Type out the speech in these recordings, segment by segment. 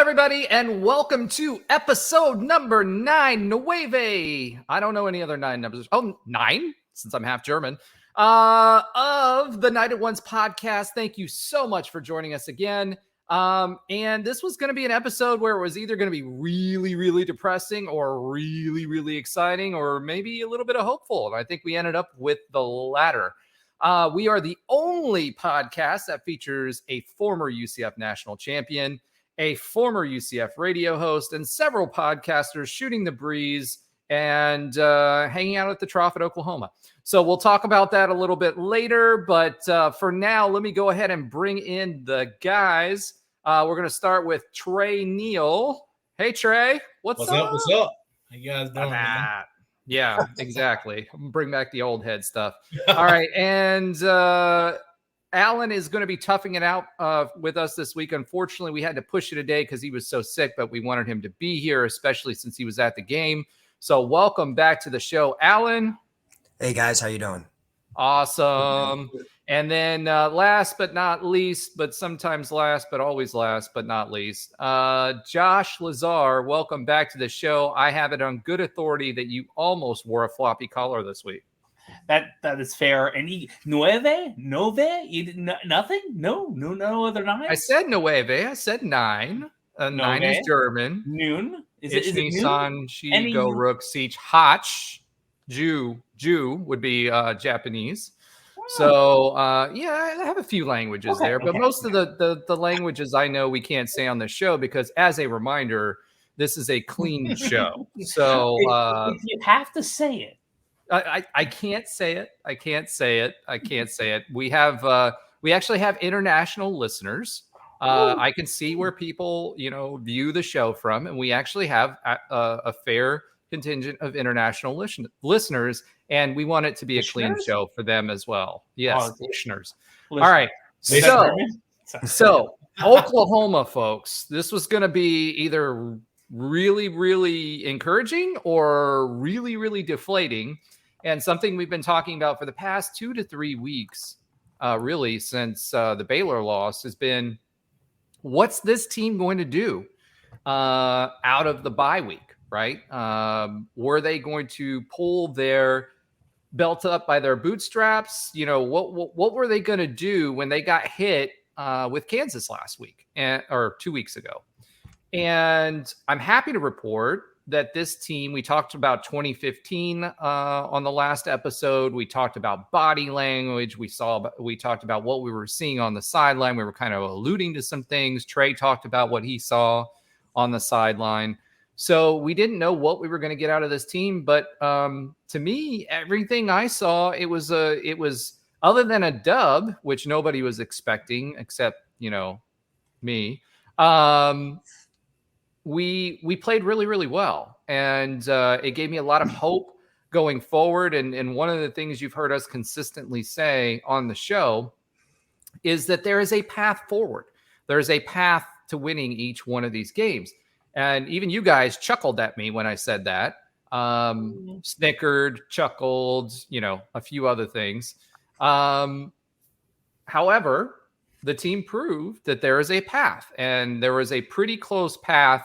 everybody, and welcome to episode number 9, Nueve. I don't know any other 9 numbers. Oh, 9, since I'm half German, of the Night at Once podcast. Thank you so much for joining us again. And this was going to be an episode where it was either going to be really, really depressing or really, really exciting or maybe a little bit of hopeful. And I think we ended up with the latter. We are the only podcast that features a former UCF national champion, a former UCF radio host, and several podcasters shooting the breeze and hanging out at the Trough at Oklahoma. So we'll talk about that a little bit later. But for now, let me go ahead and bring in the guys. We're going to start with Trey Neal. Hey, Trey. What's up? What's up? How you guys doing, man? Yeah, exactly. Bring back the old head stuff. All right. And Alan is going to be toughing it out with us this week. Unfortunately, we had to push it a day because he was so sick, but we wanted him to be here, especially since he was at the game. So welcome back to the show, Alan. Hey, guys. How you doing? Awesome. And then last but not least, but sometimes last, but always last but not least, Josh Lazar, welcome back to the show. I have it on good authority that you almost wore a floppy collar this week. That is fair. And Nueve? You did nothing? No other 9? I said Nueve. I said 9. 9 is German. Noon. Is it Nissan, Shigo, Rook, Siege, Hach. Jew would be Japanese. So, yeah, I have a few languages there, but most of the languages I know we can't say on the show because, as a reminder, this is a clean show. So if you have to say it. I can't say it. I can't say it. We actually have international listeners. I can see where people, view the show from, and we actually have a fair contingent of international listeners, and we want it to be a clean show for them as well. Yes, listeners. All right. So Oklahoma, folks, this was going to be either really, really encouraging or really, really deflating. And something we've been talking about for the past 2 to 3 weeks, really since the Baylor loss, has been, what's this team going to do out of the bye week? Right? Were they going to pull their belt up by their bootstraps? What were they going to do when they got hit with Kansas last week or 2 weeks ago? And I'm happy to report that this team, we talked about 2015 on the last episode. We talked about body language. We talked about what we were seeing on the sideline. We were kind of alluding to some things. Trey talked about what he saw on the sideline. So we didn't know what we were going to get out of this team, but to me, everything I saw, it was other than a dub, which nobody was expecting except me. We played really, really well, and it gave me a lot of hope going forward. And one of the things you've heard us consistently say on the show is that there is a path forward. There is a path to winning each one of these games. And even you guys chuckled at me when I said that. Snickered, chuckled, a few other things. However, the team proved that there is a path, and there was a pretty close path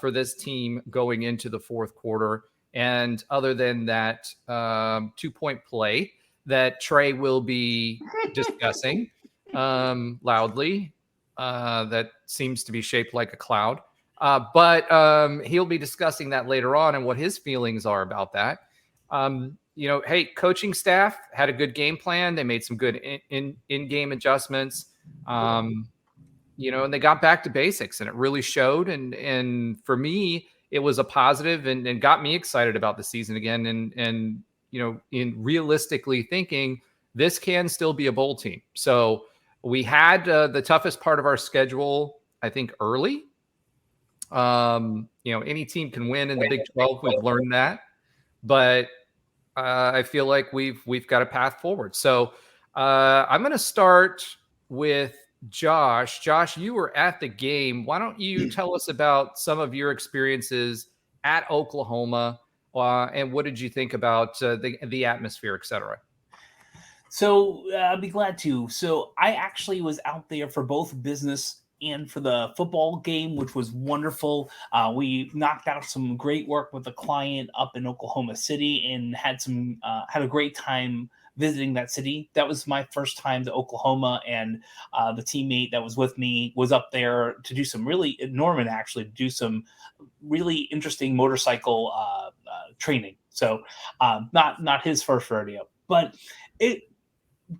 for this team going into the fourth quarter. And other than that 2-point play that Trey will be discussing loudly, that seems to be shaped like a cloud. But he'll be discussing that later on and what his feelings are about that. Hey, coaching staff had a good game plan. They made some good in-game adjustments, and they got back to basics, and it really showed. And for me, it was a positive and got me excited about the season again. And in realistically thinking, this can still be a bowl team. So we had the toughest part of our schedule, I think, early. Any team can win in the Big 12. We've learned that, but I feel like we've got a path forward. So I'm going to start with Josh. Josh, you were at the game. Why don't you tell us about some of your experiences at Oklahoma, and what did you think about the atmosphere, et cetera? So I'll be glad to. So I actually was out there for both business and for the football game, which was wonderful. We knocked out some great work with the client up in Oklahoma City and had a great time visiting that city. That was my first time to Oklahoma, and the teammate that was with me was up there to do some Norman actually, to do some really interesting motorcycle training. So not his first rodeo, but it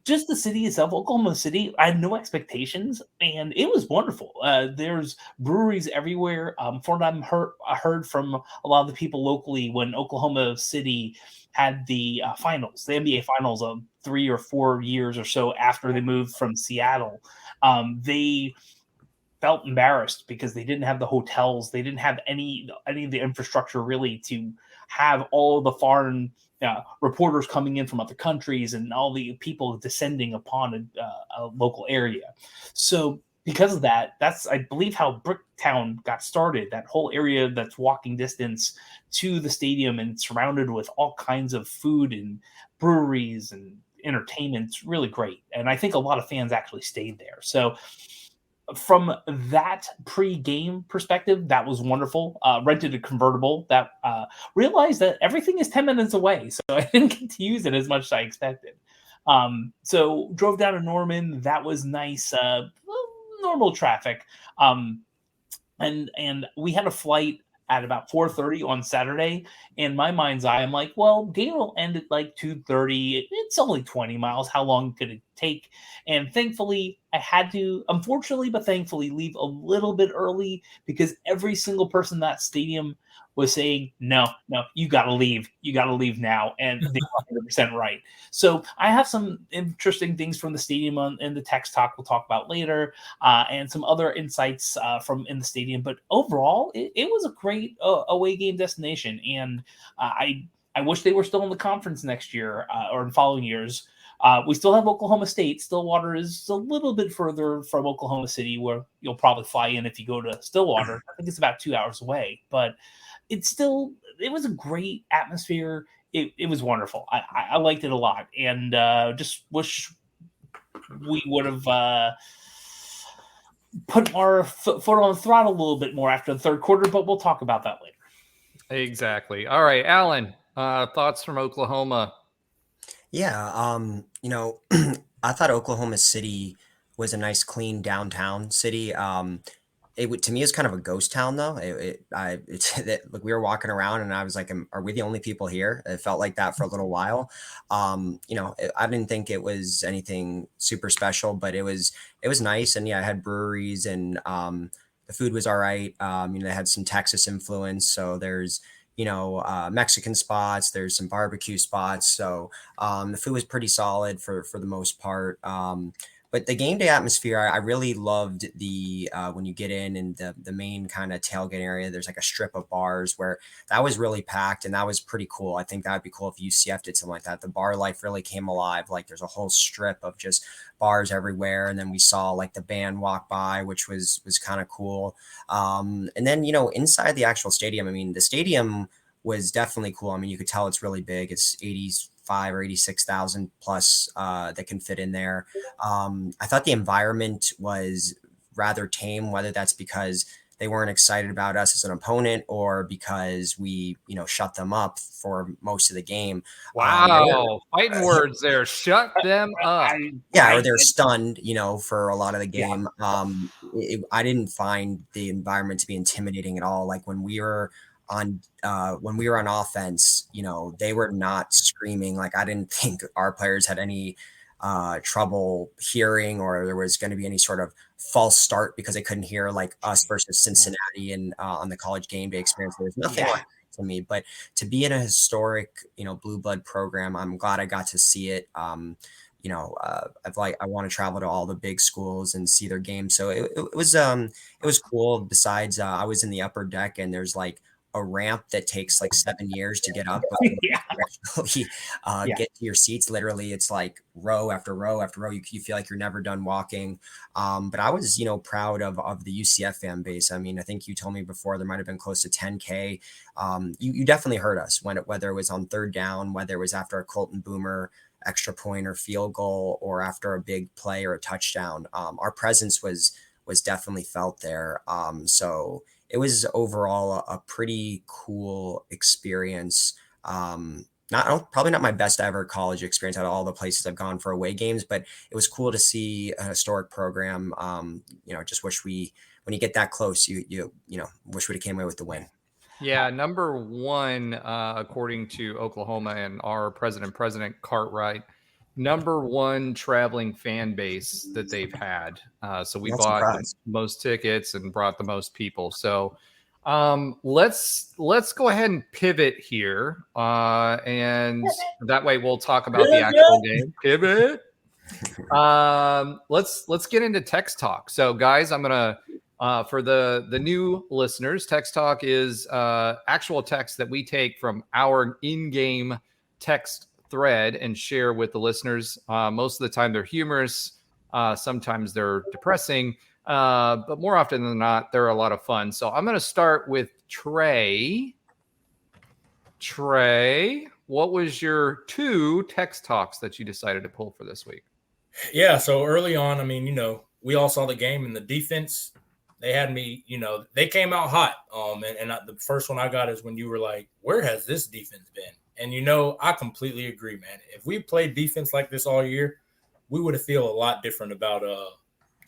just the city itself, Oklahoma City, I had no expectations, and it was wonderful. There's breweries everywhere. From what I heard from a lot of the people locally, when Oklahoma City had the finals, the NBA finals, 3 or 4 years or so after they moved from Seattle, they felt embarrassed because they didn't have the hotels, they didn't have any of the infrastructure really to have all the foreign reporters coming in from other countries and all the people descending upon a local area. So because of that, that's, I believe, how Bricktown got started. That whole area that's walking distance to the stadium and surrounded with all kinds of food and breweries and entertainment. It's really great. And I think a lot of fans actually stayed there. So from that pre-game perspective, that was wonderful. Rented a convertible that realized that everything is 10 minutes away, so I didn't get to use it as much as I expected. So drove down to Norman. That was nice. Normal traffic. And we had a flight at about 4:30 on Saturday. In my mind's eye, I'm like, well, game will end at like 2:30. It's only 20 miles. How long could it take? And thankfully, I had to, unfortunately, but thankfully, leave a little bit early because every single person in that stadium was saying, no, you got to leave. You got to leave now. And they were 100% right. So I have some interesting things from the stadium in the text talk we'll talk about later, and some other insights from in the stadium. But overall, it was a great away game destination. And I wish they were still in the conference next year or in following years. We still have Oklahoma State. Stillwater is a little bit further from Oklahoma City, where you'll probably fly in if you go to Stillwater. I think it's about 2 hours away, but it was a great atmosphere. It was wonderful. I liked it a lot, and just wish we would have put our foot on the throttle a little bit more after the third quarter, but we'll talk about that later. Exactly. All right, Alan, thoughts from Oklahoma? Yeah, I thought Oklahoma City was a nice, clean downtown city. To me, it's kind of a ghost town, though. Like we were walking around, and I was like, "Are we the only people here?" It felt like that for a little while. I didn't think it was anything super special, but it was nice, and yeah, I had breweries, and the food was all right. They had some Texas influence, so there's Mexican spots, there's some barbecue spots. So the food was pretty solid for the most part. But the game day atmosphere, I really loved the when you get in and the main kind of tailgate area, there's like a strip of bars where that was really packed, and that was pretty cool. I think that would be cool if UCF did something like that. The bar life really came alive. Like there's a whole strip of just bars everywhere. And then we saw like the band walk by, which was kind of cool. And then, inside the actual stadium, I mean, the stadium was definitely cool. I mean, you could tell it's really big. It's 85 or 86,000 plus that can fit in there. I thought the environment was rather tame, whether that's because they weren't excited about us as an opponent or because we, shut them up for most of the game. Wow. Fighting words there. Shut them up. Or they're stunned, for a lot of the game. Yeah. I didn't find the environment to be intimidating at all. Like when we were on offense, they were not screaming. Like I didn't think our players had any trouble hearing, or there was going to be any sort of false start because they couldn't hear, like us versus Cincinnati and on the college game day experience. There was nothing like that to me. But to be in a historic, blue blood program, I'm glad I got to see it. I want to travel to all the big schools and see their games. So it was cool. Besides, I was in the upper deck, and there's like a ramp that takes like 7 years to get up. Get to your seats. Literally, it's like row after row after row. You feel like you're never done walking. But I was, proud of the UCF fan base. I mean, I think you told me before there might have been close to 10K. You definitely heard us whether it was on third down, whether it was after a Colton Boomer extra point or field goal, or after a big play or a touchdown. Our presence was was definitely felt there. So it was overall a pretty cool experience. Probably not my best ever college experience out of all the places I've gone for away games, but it was cool to see a historic program. Just wish when you get that close, you wish we'd have came away with the win. Yeah, number one, according to Oklahoma and our President Cartwright, number one traveling fan base that they've had. So we bought the most tickets and brought the most people. So let's go ahead and pivot here, and that way we'll talk about the actual game. Pivot. Let's get into text talk. So guys, I'm gonna. For the new listeners, text talk is actual text that we take from our in-game text thread and share with the listeners. Most of the time they're humorous. Sometimes they're depressing. But more often than not, they're a lot of fun. So I'm going to start with Trey. Trey, what was your 2 text talks that you decided to pull for this week? Yeah, so early on, I mean, we all saw the game, and the defense – they had me, they came out hot. And the first one I got is when you were like, where has this defense been? And, I completely agree, man. If we played defense like this all year, we would have feel a lot different about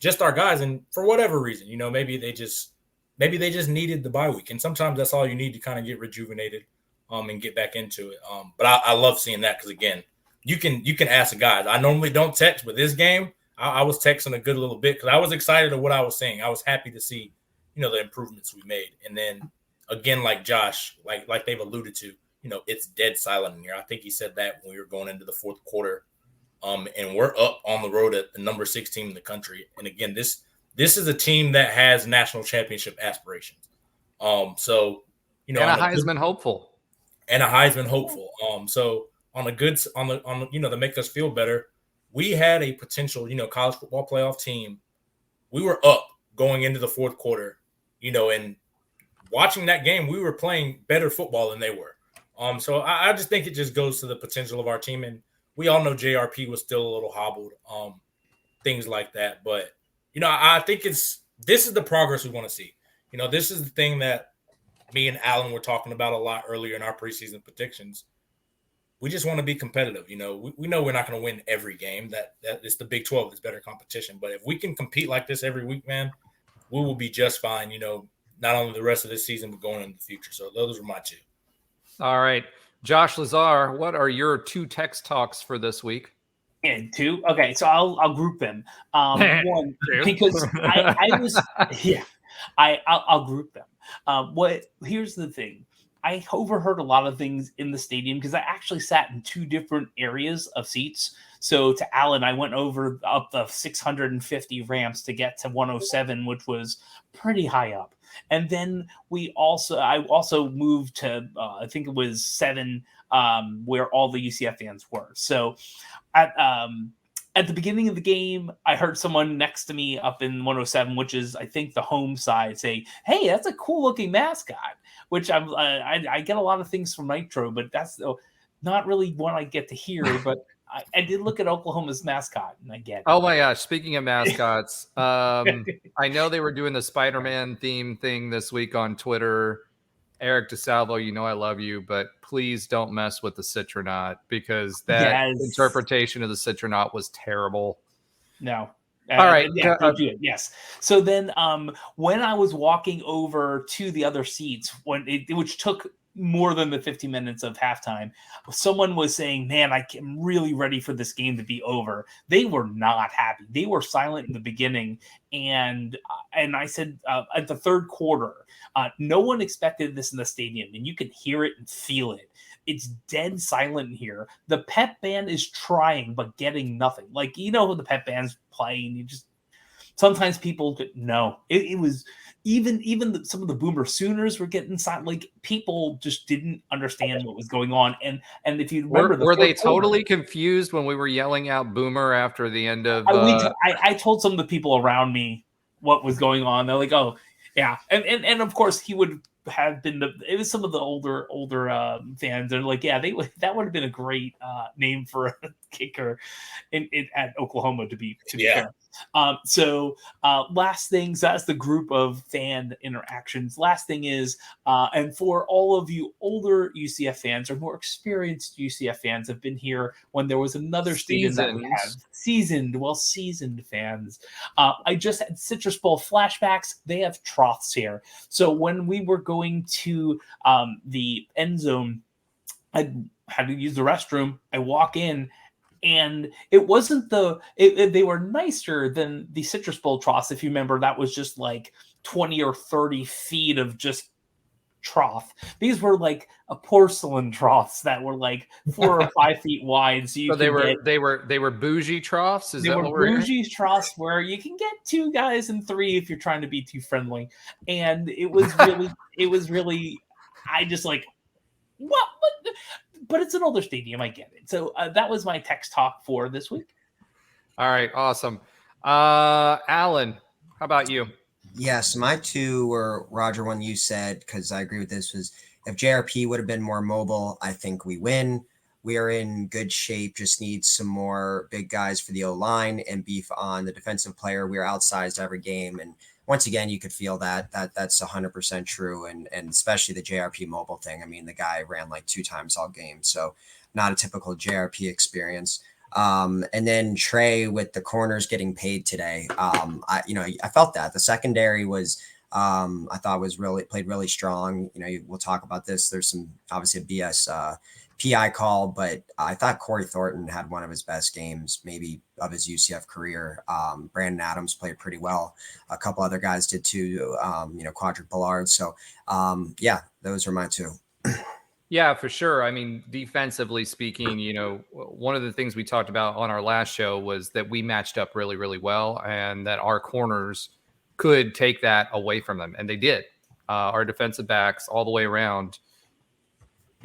just our guys. And for whatever reason, maybe they just needed the bye week. And sometimes that's all you need to kind of get rejuvenated and get back into it. But I love seeing that because, again, you can ask the guys. I normally don't text, but this game, I was texting a good little bit because I was excited of what I was seeing. I was happy to see, the improvements we made. And then, again, like Josh, like they've alluded to, it's dead silent in here. I think he said that when we were going into the fourth quarter. And we're up on the road at the number 6 team in the country. And, again, this is a team that has national championship aspirations. So, and a Heisman hopeful. And a Heisman hopeful. So on to make us feel better, we had a potential, college football playoff team. We were up going into the fourth quarter, and watching that game, we were playing better football than they were. So I just think it just goes to the potential of our team. And we all know JRP was still a little hobbled, things like that. But, I think this is the progress we want to see. This is the thing that me and Alan were talking about a lot earlier in our preseason predictions. We just want to be competitive. We know we're not going to win every game. That it's the Big 12 is better competition. But if we can compete like this every week, man, we will be just fine. Not only the rest of this season, but going into the future. So those are my 2. All right, Josh Lazar, what are your 2 text talks for this week? And 2. Okay, so I'll group them. One, because I was I'll group them. Here's the thing. I overheard a lot of things in the stadium because I actually sat in 2 different areas of seats. So to Alan, I went up the 650 ramps to get to 107, which was pretty high up. And then I also moved to, I think it was 7, where all the UCF fans were. So at the beginning of the game, I heard someone next to me up in 107, which is, I think, the home side, say, "Hey, that's a cool-looking mascot," which I get a lot of things from Nitro, but that's not really one I get to hear. But I did look at Oklahoma's mascot, and I get it. Oh, my gosh. Speaking of mascots, I know they were doing the Spider-Man theme thing this week on Twitter. Eric DeSalvo, I love you, but please don't mess with the Citronaut because that interpretation of the Citronaut was terrible. No. All right. Don't do it. Yes. So then when I was walking over to the other seats, which took more than the 50 minutes of halftime, someone was saying, "Man, I'm really ready for this game to be over." They were not happy. They were silent in the beginning. And I said at the third quarter, no one expected this in the stadium, and you can hear it and feel it. It's dead silent in here. The pep band is trying, but getting nothing. Like, the pep band's playing. You just sometimes people no. It was even some of the Boomer Sooners were getting silent. Like, people just didn't understand what was going on. And if you remember, were they totally confused when we were yelling out Boomer after the end of? I told some of the people around me what was going on. They're like, "Oh, yeah," and of course he would have been it was some of the older fans. They're like, "Yeah, that would have been a great name for a kicker at Oklahoma to be fair." Last things, that's the group of fan interactions. Last thing is, and for all of you older UCF fans or more experienced UCF fans have been here when there was another stadium that we have seasoned fans. I just had Citrus Bowl flashbacks. They have Troughs here. So when we were going to the end zone, I had to use the restroom. I walk in, and it wasn't they were nicer than the Citrus Bowl troughs. If you remember, that was just like 20 or 30 feet of just trough. These were like a porcelain troughs that were like 4 or 5 feet wide. So they were bougie troughs. They were bougie troughs where you can get 2 guys and 3 if you're trying to be too friendly. And it was really, I just like, what? But it's an older stadium. I get it. So that was my text talk for this week. All right. Awesome. Alan, how about you? Yes, my 2 were Roger, one you said, because I agree with this, was if JRP would have been more mobile, I think we win. We are in good shape, just need some more big guys for the O-line and beef on the defensive player. We are outsized every game. And once again, you could feel that's 100% true. And especially the JRP mobile thing. I mean, the guy ran like 2 times all game. So not a typical JRP experience. And then Trey with the corners getting paid today. I felt that the secondary was, I thought played really strong. We'll talk about this. There's some, obviously a BS, PI call, but I thought Corey Thornton had one of his best games, maybe of his UCF career. Brandon Adams played pretty well. A couple other guys did too, Quadric Ballard. So those were my 2. Yeah, for sure. I mean, defensively speaking, one of the things we talked about on our last show was that we matched up really, really well and that our corners could take that away from them. And they did. Our defensive backs all the way around,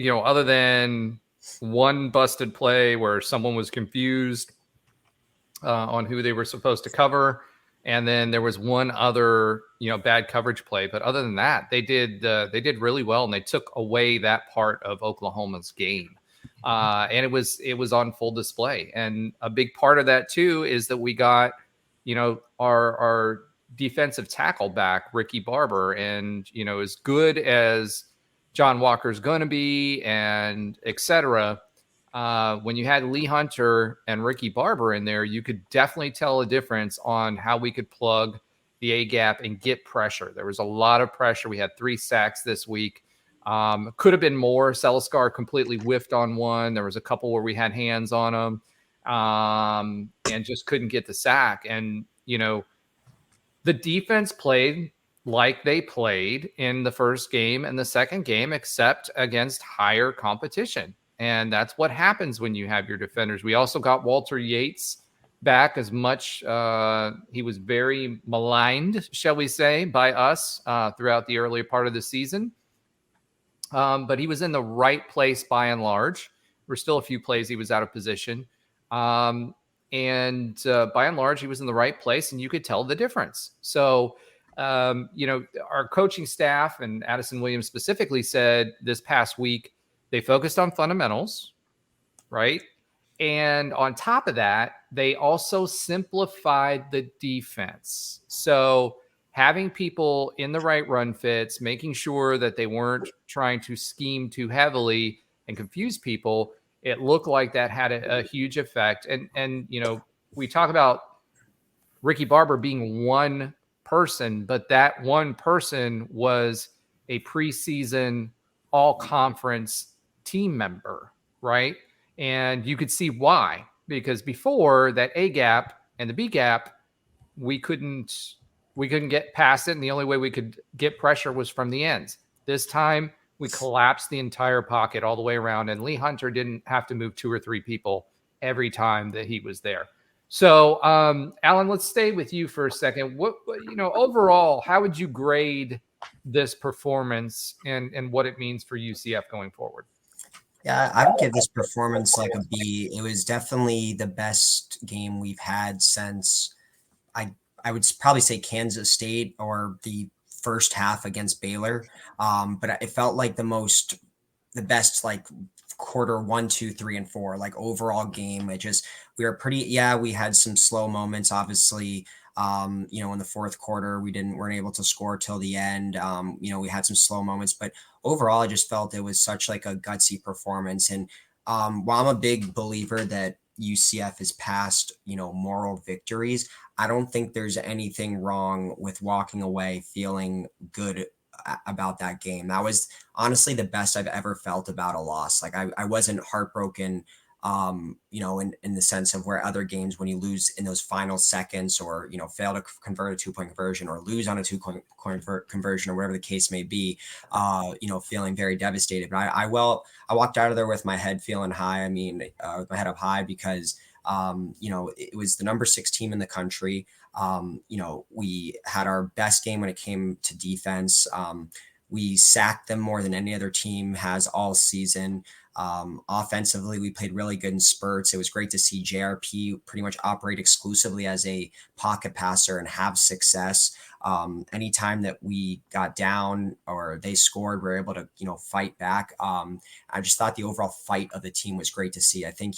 other than one busted play where someone was confused on who they were supposed to cover. And then there was one other, bad coverage play. But other than that, they did really well, and they took away that part of Oklahoma's game. And it was on full display. And a big part of that too is that we got, our defensive tackle back, Ricky Barber, and as good as John Walker's going to be, and et cetera. When you had Lee Hunter and Ricky Barber in there, you could definitely tell a difference on how we could plug the A gap and get pressure. There was a lot of pressure. We had 3 sacks this week. Could have been more. Celiscar completely whiffed on one. There was a couple where we had hands on him and just couldn't get the sack. And, the defense played like they played in the first game and the second game, except against higher competition. And that's what happens when you have your defenders. We also got Walter Yates back, as much he was very maligned, shall we say, by us throughout the earlier part of the season. But he was in the right place by and large. There were still a few plays he was out of position. And by and large, he was in the right place, and you could tell the difference. So, our coaching staff and Addison Williams specifically said this past week, they focused on fundamentals, right? And on top of that, they also simplified the defense. So having people in the right run fits, making sure that they weren't trying to scheme too heavily and confuse people, it looked like that had a huge effect. And we talk about Ricky Barber being one person, but that one person was a preseason all-conference team member, right? And you could see why, because before that A gap and the B gap, we couldn't get past it, and the only way we could get pressure was from the ends. This time we collapsed the entire pocket all the way around, and Lee Hunter didn't have to move 2 or 3 people every time that he was there. So, Alan, let's stay with you for a second. What overall, how would you grade this performance and what it means for UCF going forward? Yeah, I would give this performance like a B. It was definitely the best game we've had since I would probably say Kansas State or the first half against Baylor. But it felt like the best like quarter 1, 2, 3, and 4, like overall game. We were we had some slow moments, obviously. In the fourth quarter, weren't able to score till the end. We had some slow moments, but overall, I just felt it was such like a gutsy performance. And while I'm a big believer that UCF is past, moral victories, I don't think there's anything wrong with walking away feeling good about that game. That was honestly the best I've ever felt about a loss. Like I wasn't heartbroken, in the sense of where other games, when you lose in those final seconds or, fail to convert a 2-point conversion or lose on a 2-point conversion or whatever the case may be, feeling very devastated. But I walked out of there with my head feeling high. I mean, with my head up high because, it was the number 6 team in the country. We had our best game when it came to defense. We sacked them more than any other team has all season. Offensively, we played really good in spurts. It was great to see JRP pretty much operate exclusively as a pocket passer and have success. Anytime that we got down or they scored, we were able to, fight back. I just thought the overall fight of the team was great to see. I think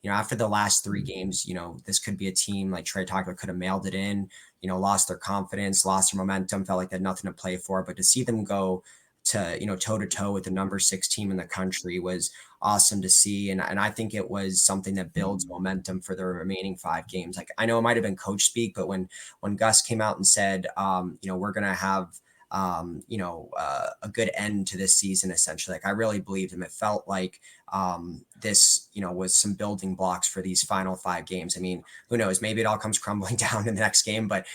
after the last 3 games, this could be a team like Trey talked about, could have mailed it in, lost their confidence, lost their momentum, felt like they had nothing to play for. But to see them go to, toe to toe with the number 6 team in the country was awesome to see. And I think it was something that builds momentum for the remaining 5 games. Like, I know it might've been coach speak, but when Gus came out and said, we're going to have, a good end to this season, essentially, like I really believed him. It felt like this, was some building blocks for these final 5 games. I mean, who knows, maybe it all comes crumbling down in the next game, but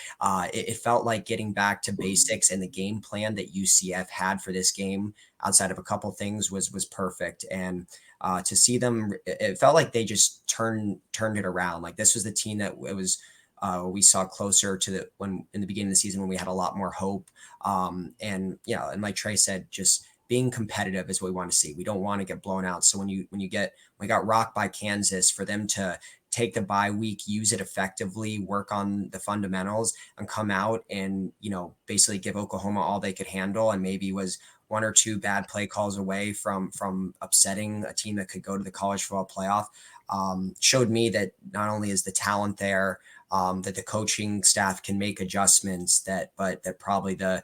it felt like getting back to basics, and the game plan that UCF had for this game, outside of a couple things, was perfect. And to see them, it felt like they just turned it around. Like this was the team that it was, we saw closer to in the beginning of the season when we had a lot more hope. And like Trey said, just being competitive is what we want to see. We don't want to get blown out. So when we got rocked by Kansas, for them to take the bye week, use it effectively, work on the fundamentals, and come out and, basically give Oklahoma all they could handle, and maybe was 1 or 2 bad play calls away from upsetting a team that could go to the college football playoff, showed me that not only is the talent there, that the coaching staff can make adjustments, but that probably the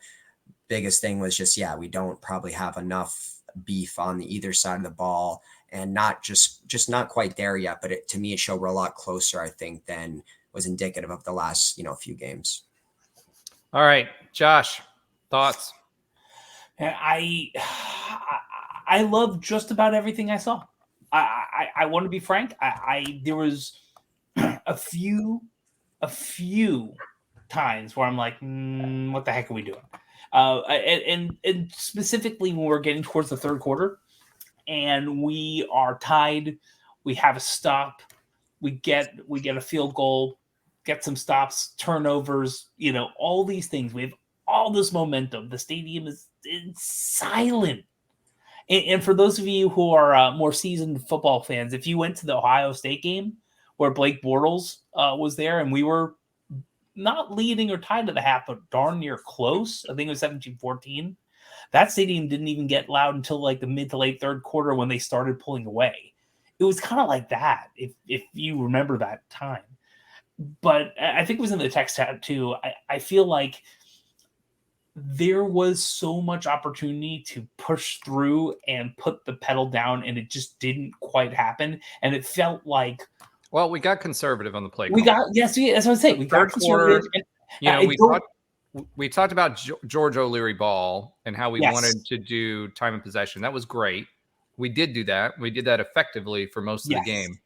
biggest thing was just, we don't probably have enough beef on either side of the ball, and not just not quite there yet. But to me, it showed we're a lot closer, I think, than was indicative of the last, few games. All right, Josh, thoughts? I love just about everything I saw. I want to be frank. There was a few times where I'm like, what the heck are we doing? And specifically when we're getting towards the third quarter and we are tied, we have a stop, we get a field goal, get some stops, turnovers, all these things. We have all this momentum. The stadium is silent. And for those of you who are more seasoned football fans, if you went to the Ohio State game where Blake Bortles was there, and we were not leading or tied to the half, but darn near close. I think it was 17-14. That stadium didn't even get loud until like the mid to late third quarter when they started pulling away. It was kind of like that, if you remember that time. But I think it was in the text chat too. I feel like there was so much opportunity to push through and put the pedal down, and it just didn't quite happen. And it felt like, well, we got conservative on the play. That's what I'm saying. We got conservative. We talked about George O'Leary ball and how we wanted to do time and possession. That was great. We did do that. We did that effectively for most of the game.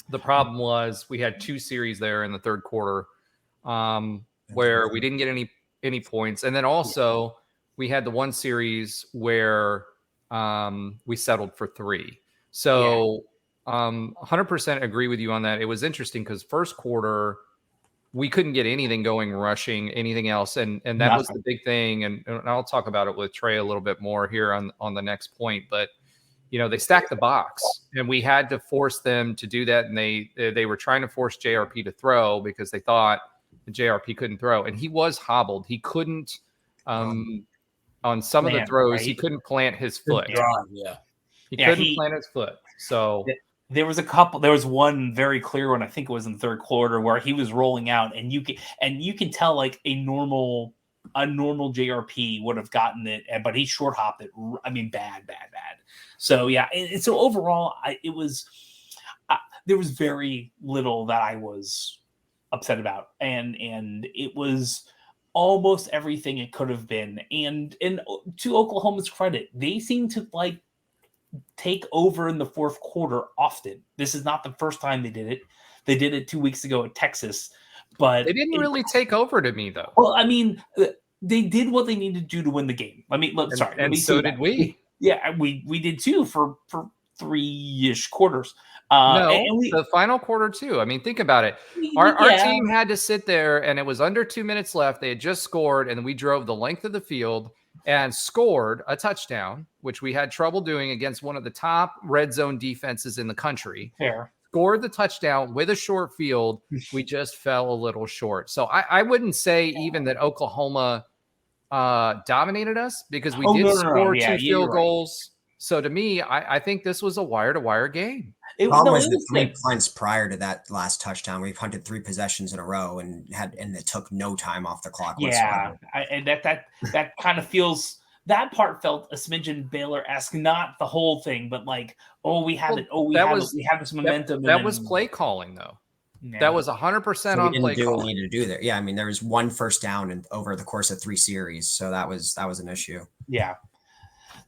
The problem was we had 2 series there in the third quarter where we didn't get any points. And then also we had the 1 series where we settled for 3. So 100% agree with you on that. It was interesting because first quarter we couldn't get anything going, rushing, anything else. And that was the big thing. And I'll talk about it with Trey a little bit more here on the next point. But, they stacked the box and we had to force them to do that. And they were trying to force JRP to throw because they thought the JRP couldn't throw. And he was hobbled. He couldn't, on some of the throws, he couldn't plant his foot. Yeah. He couldn't plant his foot. So there was one very clear one, I think it was in the third quarter, where he was rolling out, and you can tell like a normal JRP would have gotten it, but he short hopped it. I mean, bad. So yeah, and so overall, there was very little that I was upset about, and it was almost everything it could have been. And to Oklahoma's credit, they seem to like take over in the fourth quarter often. This is not the first time they did it. They did it 2 weeks ago at Texas, but they didn't really take over to me though. Well, I mean, they did what they needed to do to win the game. I mean, so did we. Yeah, we did too for 3-ish quarters. The final quarter too. I mean, think about it. Our team had to sit there, and it was under 2 minutes left. They had just scored, and we drove the length of the field and scored a touchdown, which we had trouble doing against one of the top red zone defenses in the country. Fair. Scored the touchdown with a short field. We just fell a little short. So I wouldn't say even that Oklahoma dominated us, because we did score two field goals. So to me, I think this was a wire-to-wire game. The problem was the 3 punts prior to that last touchdown. We punted 3 possessions in a row and it took no time off the clock. Yeah, and that kind of feels, that part felt a smidgen Baylor-esque, not the whole thing, but like, we have this momentum. That was play calling though. Yeah. That was 100% on play calling. We needed to do there. Yeah, I mean, there was 1 first down over the course of 3 series, so that was an issue. Yeah.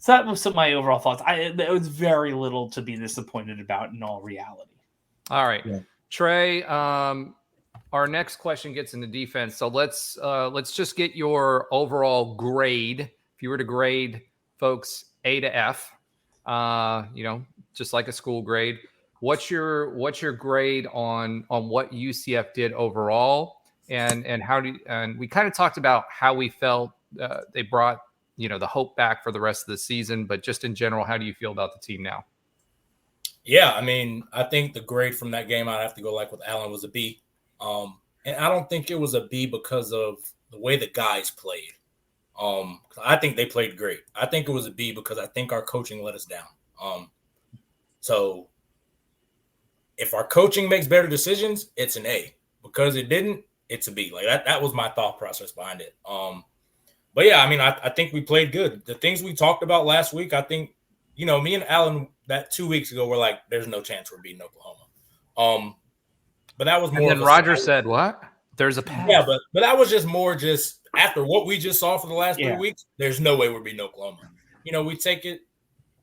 So that was some of my overall thoughts. There was very little to be disappointed about in all reality. All right. Yeah. Trey, our next question gets into defense. So let's just get your overall grade. If you were to grade folks A to F, just like a school grade, what's your grade on what UCF did overall? And we kind of talked about how we felt they brought the hope back for the rest of the season, but just in general, how do you feel about the team now? Yeah, I mean, I think the grade from that game, I'd have to go like with Allen, was a B. And I don't think it was a B because of the way the guys played. I think they played great. I think it was a B because I think our coaching let us down. So if our coaching makes better decisions, it's an A. Because it didn't, it's a B. Like that was my thought process behind it. But yeah, I mean, I think we played good. The things we talked about last week, I think, me and Alan that 2 weeks ago were like, there's no chance we're beating Oklahoma. But that was more. And then Roger said, "What? There's a path." Yeah, but that was just more after what we just saw for the last 3 weeks. There's no way we're beating Oklahoma. We take it,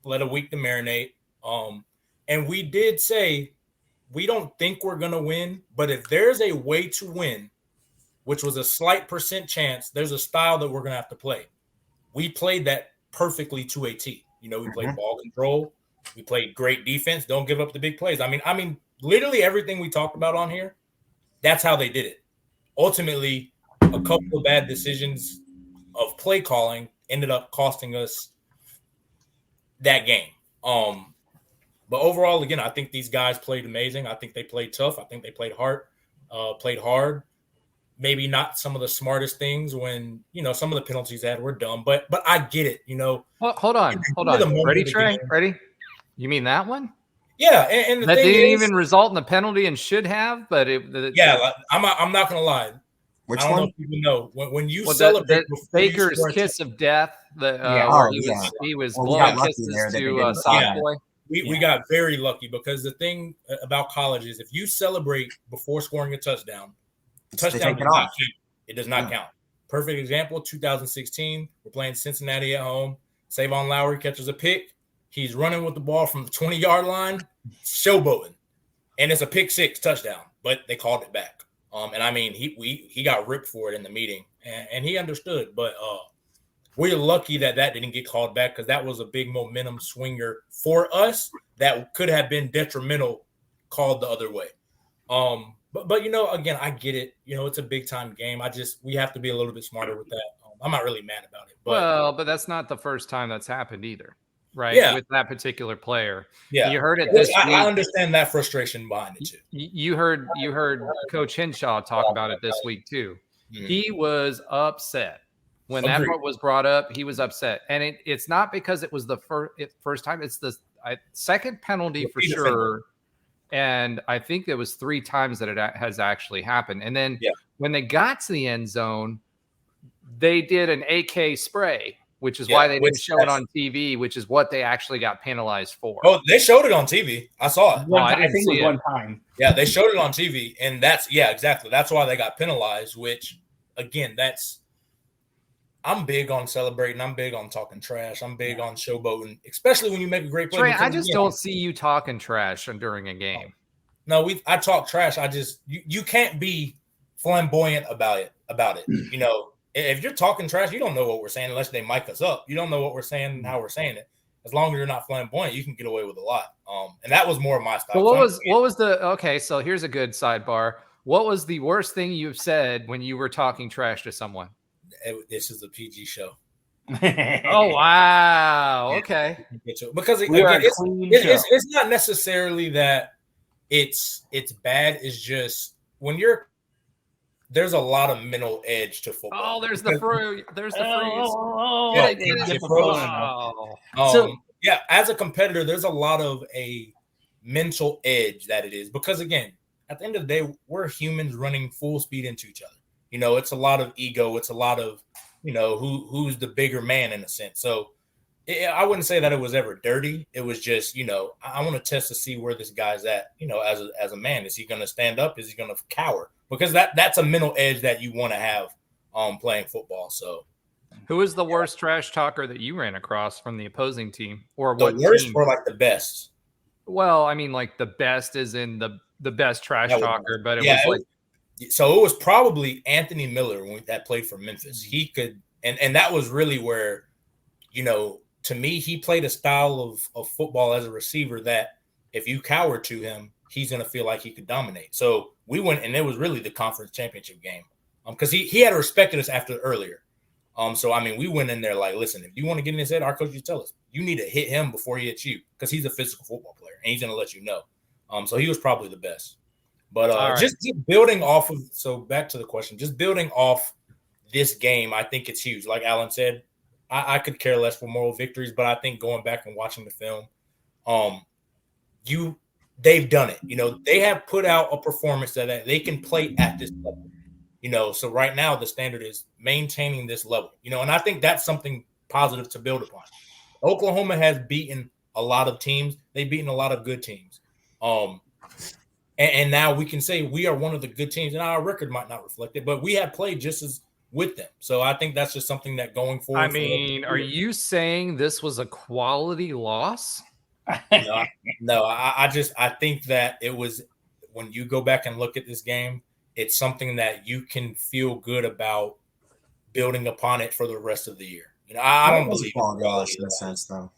let a week to marinate. And we did say we don't think we're gonna win, but if there's a way to win, which was a slight % chance, there's a style that we're going to have to play. We played that perfectly to a T. We played ball control. We played great defense. Don't give up the big plays. I mean, literally everything we talked about on here, that's how they did it. Ultimately, a couple of bad decisions of play calling ended up costing us that game. But overall, again, I think these guys played amazing. I think they played tough. I think they played hard. Maybe not some of the smartest things when, some of the penalties they had were dumb, but I get it, Well, hold on. Ready, Trey? Ready? You mean that one? Yeah. And that didn't even result in a penalty and should have, but I'm not going to lie. Which I don't one? know if people know when you celebrate Baker's kiss of death. He was blowing kisses to Soft Boy. We got very lucky because the thing about college is if you celebrate before scoring a touchdown, it does not count. Perfect example, 2016, we're playing Cincinnati at home. Savon Lowry catches a pick. He's running with the ball from the 20-yard line, showboating. And it's a pick 6 touchdown, but they called it back. And I mean, he got ripped for it in the meeting, and he understood. But we're lucky that didn't get called back because that was a big momentum swinger for us that could have been detrimental called the other way. But again, I get it. It's a big-time game. We have to be a little bit smarter with that. I'm not really mad about it. But that's not the first time that's happened either, right? Yeah. With that particular player. Yeah. You heard it this week. I understand that frustration behind it, too. You heard Coach Henshaw talk about it this week, too. Mm-hmm. He was upset. When that part was brought up, he was upset. And it's not because it was the first time. second penalty for sure. And I think it was 3 times that it has actually happened. And then when they got to the end zone, they did an AK spray, which is why they didn't show it on TV, which is what they actually got penalized for. Oh, they showed it on TV. I saw it. I think it was one time. Yeah, they showed it on TV, and exactly. That's why they got penalized, which, again, I'm big on celebrating. I'm big on talking trash. I'm big on showboating, especially when you make a great play. Trey, I just don't see you talking trash during a game. No, I talk trash. You can't be flamboyant about it. You know, if you're talking trash, you don't know what we're saying unless they mic us up. You don't know what we're saying and how we're saying it. As long as you're not flamboyant, you can get away with a lot. And that was more of my style. So here's a good sidebar. What was the worst thing you've said when you were talking trash to someone? This is a PG show. Oh, wow. Okay. Because it's not necessarily that it's bad. It's just when there's a lot of mental edge to football. Oh, there's the freeze. As a competitor, there's a lot of a mental edge that it is. Because, again, at the end of the day, we're humans running full speed into each other. You know, it's a lot of ego. It's a lot of, you know, who's the bigger man in a sense. So I wouldn't say that it was ever dirty. It was just, you know, I want to test to see where this guy's at, you know, as a man. Is he going to stand up? Is he going to cower? Because that's a mental edge that you want to have playing football. So who is the worst trash talker that you ran across from the opposing team? Or the what worst team? or like the best? Well, I mean, like the best is in the best trash talker, but it was like. So it was probably Anthony Miller that played for Memphis. He could, and that was really where, you know, to me, he played a style of football as a receiver that if you cower to him, he's going to feel like he could dominate. So we went, and it was really the conference championship game because he had respected us after earlier. So, I mean, we went in there like, listen, if you want to get in his head, our coach, you tell us. You need to hit him before he hits you because he's a physical football player, and he's going to let you know. So he was probably the best. But just building off of – so back to the question, just building off this game, I think it's huge. Like Alan said, I could care less for moral victories, but I think going back and watching the film, they've done it. You know, they have put out a performance that they can play at this level. You know, so right now the standard is maintaining this level. You know, and I think that's something positive to build upon. Oklahoma has beaten a lot of teams. They've beaten a lot of good teams. And now we can say we are one of the good teams, and our record might not reflect it, but we have played just as with them. So I think that's just something that going forward. I mean, are you saying this was a quality loss? No, I think that it was when you go back and look at this game, it's something that you can feel good about building upon it for the rest of the year. You know, I don't believe quality loss in a sense, though.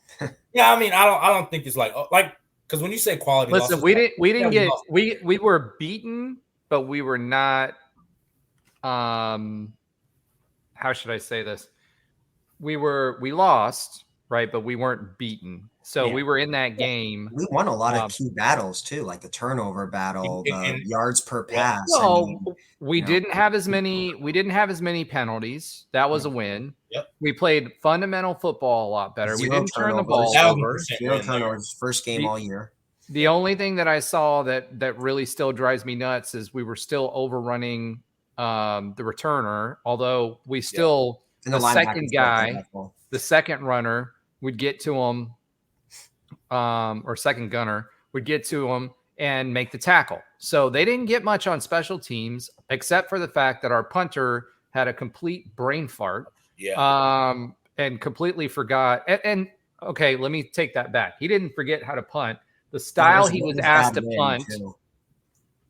Yeah, I mean, I don't think it's like because when you say quality, listen, losses, we were beaten, but we were not. How should I say this? We lost, right? But we weren't beaten. So we were in that game. We won a lot of key battles too, like the turnover battle, the yards per pass. No, we didn't have as many. We didn't have as many penalties. That was a win. Yep. We played fundamental football a lot better. We didn't turn the ball over. 0 turnovers, first game all year. The only thing that I saw that really still drives me nuts is we were still overrunning the returner, although we still the second guy, the second runner would get to him, or second gunner would get to him and make the tackle. So they didn't get much on special teams, except for the fact that our punter had a complete brain fart. And completely forgot. And okay, let me take that back. He didn't forget how to punt. The style he was asked to punt.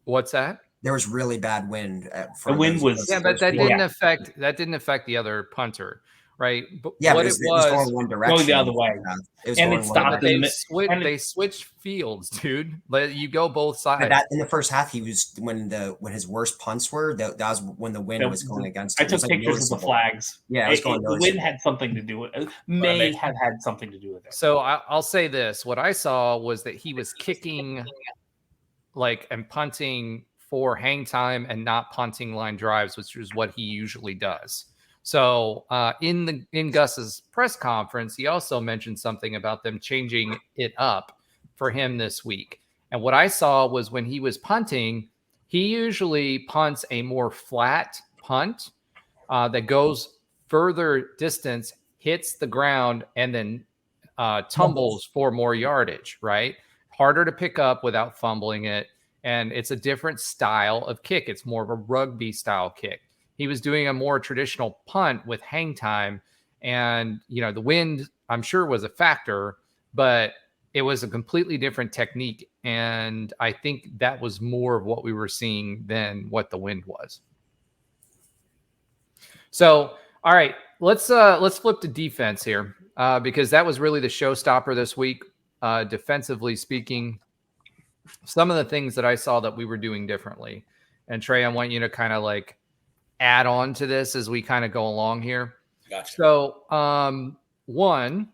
What's that? There was really bad wind. The wind was but that didn't affect the other punter, right? But what it was going one direction, going the other way, and it stopped. They switched fields, dude. You go both sides. But in the first half, he was when his worst punts were. That was when the wind was going against him. I took pictures of the flags. Yeah, it was going the wind had something to do with it. May have had something to do with it. So I'll say this: what I saw was that he was kicking, and punting for hang time and not punting line drives, which is what he usually does. So in Gus's press conference, he also mentioned something about them changing it up. for him this week. And what I saw was when he was punting, he usually punts a more flat punt that goes further distance, hits the ground, and then tumbles for more yardage, right? Harder to pick up without fumbling it. And it's a different style of kick. It's more of a rugby style kick. He was doing a more traditional punt with hang time. And, the wind, I'm sure, was a factor, but it was a completely different technique. And I think that was more of what we were seeing than what the wind was. So, all right, let's flip to defense here because that was really the showstopper this week. Defensively speaking, some of the things that I saw that we were doing differently. And Trey, I want you to kind of like add on to this as we kind of go along here. Gotcha. So, one,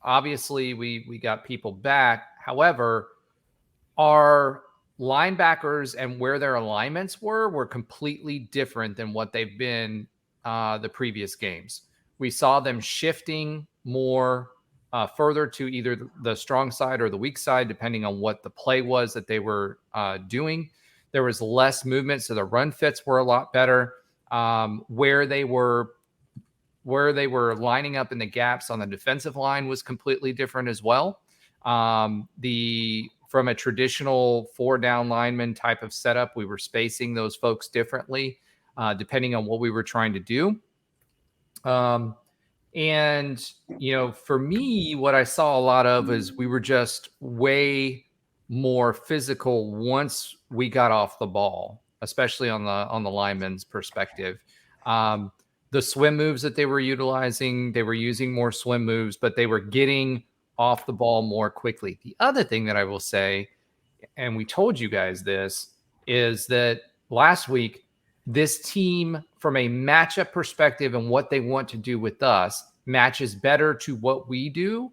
obviously we got people back. However, our linebackers and where their alignments were completely different than what they've been the previous games. We saw them shifting more further to either the strong side or the weak side, depending on what the play was that they were doing. There was less movement, so the run fits were a lot better. Where they were lining up in the gaps on the defensive line was completely different as well. From a traditional 4-down lineman type of setup, we were spacing those folks differently, depending on what we were trying to do. And, for me, what I saw a lot of is we were just way more physical once we got off the ball, especially on the lineman's perspective. The swim moves that they were utilizing, they were using more swim moves, but they were getting off the ball more quickly. The other thing that I will say, and we told you guys this, is that last week, this team, from a matchup perspective and what they want to do with us, matches better to what we do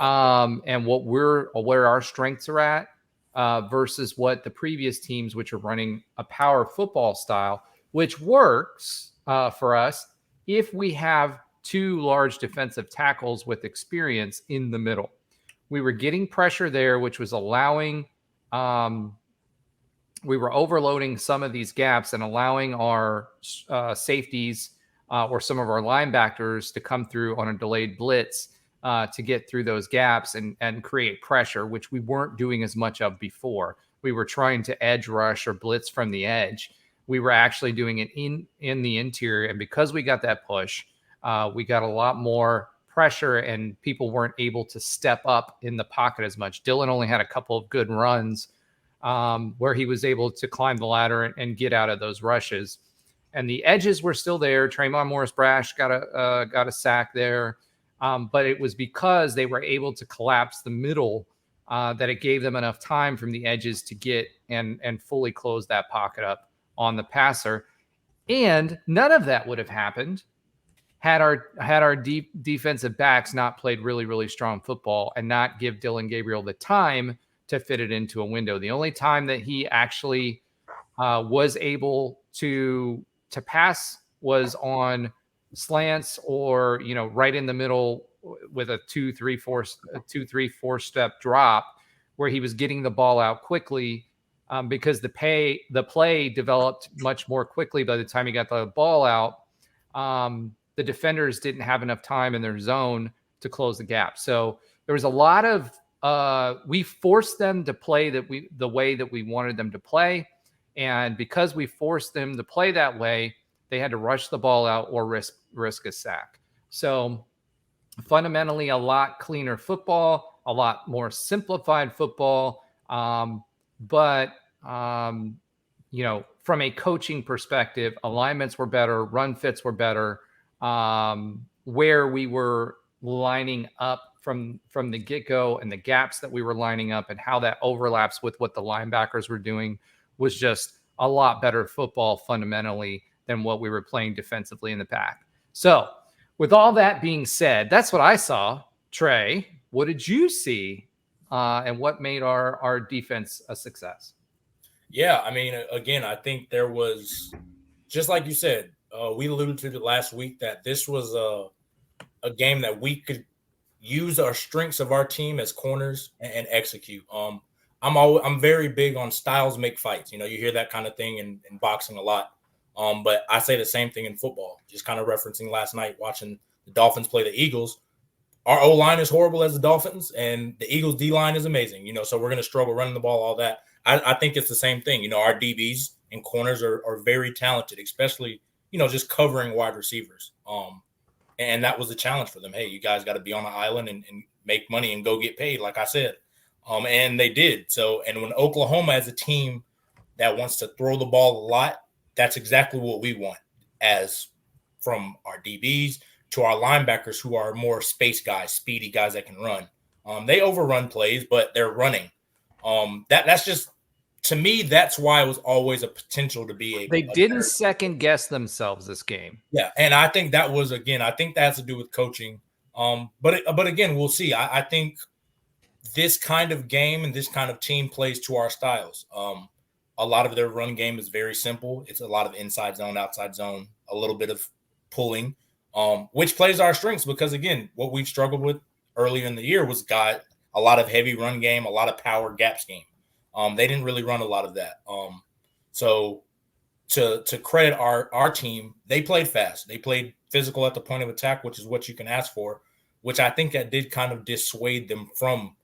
and where our strengths are at versus what the previous teams, which are running a power football style, which works for us if we have two large defensive tackles with experience in the middle. We were getting pressure there, which was allowing we were overloading some of these gaps and allowing our safeties or some of our linebackers to come through on a delayed blitz to get through those gaps and create pressure, which we weren't doing as much of before. We were trying to edge rush or blitz from the edge. We were actually doing it in the interior. And because we got that push, we got a lot more pressure and people weren't able to step up in the pocket as much. Dylan only had a couple of good runs where he was able to climb the ladder and get out of those rushes. And the edges were still there. Tremont Morris-Brash got a sack there. But it was because they were able to collapse the middle that it gave them enough time from the edges to get and fully close that pocket up on the passer. And none of that would have happened had our defensive backs not played really, really strong football and not give Dylan Gabriel the time to fit it into a window. The only time that he actually was able to pass was on slants or, right in the middle with a 2-3-4 step drop where he was getting the ball out quickly because the play developed much more quickly by the time he got the ball out. The defenders didn't have enough time in their zone to close the gap. So there was a lot of we forced them to play the way that we wanted them to play. And because we forced them to play that way, they had to rush the ball out or risk a sack. So fundamentally a lot cleaner football, a lot more simplified football. But from a coaching perspective, alignments were better, run fits were better. Where we were lining up from the get-go and the gaps that we were lining up and how that overlaps with what the linebackers were doing was just a lot better football fundamentally than what we were playing defensively in the back. So with all that being said, that's what I saw. Trey, what did you see and what made our defense a success? Yeah, I mean, again, I think there was, just like you said, we alluded to it last week that this was a game that we could, use our strengths of our team as corners and execute. I'm very big on styles make fights. You know, you hear that kind of thing in boxing a lot. But I say the same thing in football. Just kind of referencing last night watching the Dolphins play the Eagles. Our O-line is horrible as the Dolphins, and the Eagles' D-line is amazing. You know, so we're going to struggle running the ball, all that. I think it's the same thing. You know, our DBs and corners are very talented, especially, you know, just covering wide receivers. And that was the challenge for them. Hey, you guys got to be on an island and make money and go get paid, like I said. And they did. So, and when Oklahoma as a team that wants to throw the ball a lot, that's exactly what we want, as from our DBs to our linebackers who are more space guys, speedy guys that can run. They overrun plays, but they're running. That's just, to me, that's why it was always a potential to be They didn't second guess themselves this game. Yeah, and I think that was, again, I think that has to do with coaching. But again, we'll see. I think this kind of game and this kind of team plays to our styles. A lot of their run game is very simple. It's a lot of inside zone, outside zone, a little bit of pulling, which plays our strengths because, again, what we've struggled with earlier in the year was got a lot of heavy run game, a lot of power gap scheme. They didn't really run a lot of that. So to credit our team, they played fast. They played physical at the point of attack, which is what you can ask for, which I think that did kind of dissuade them from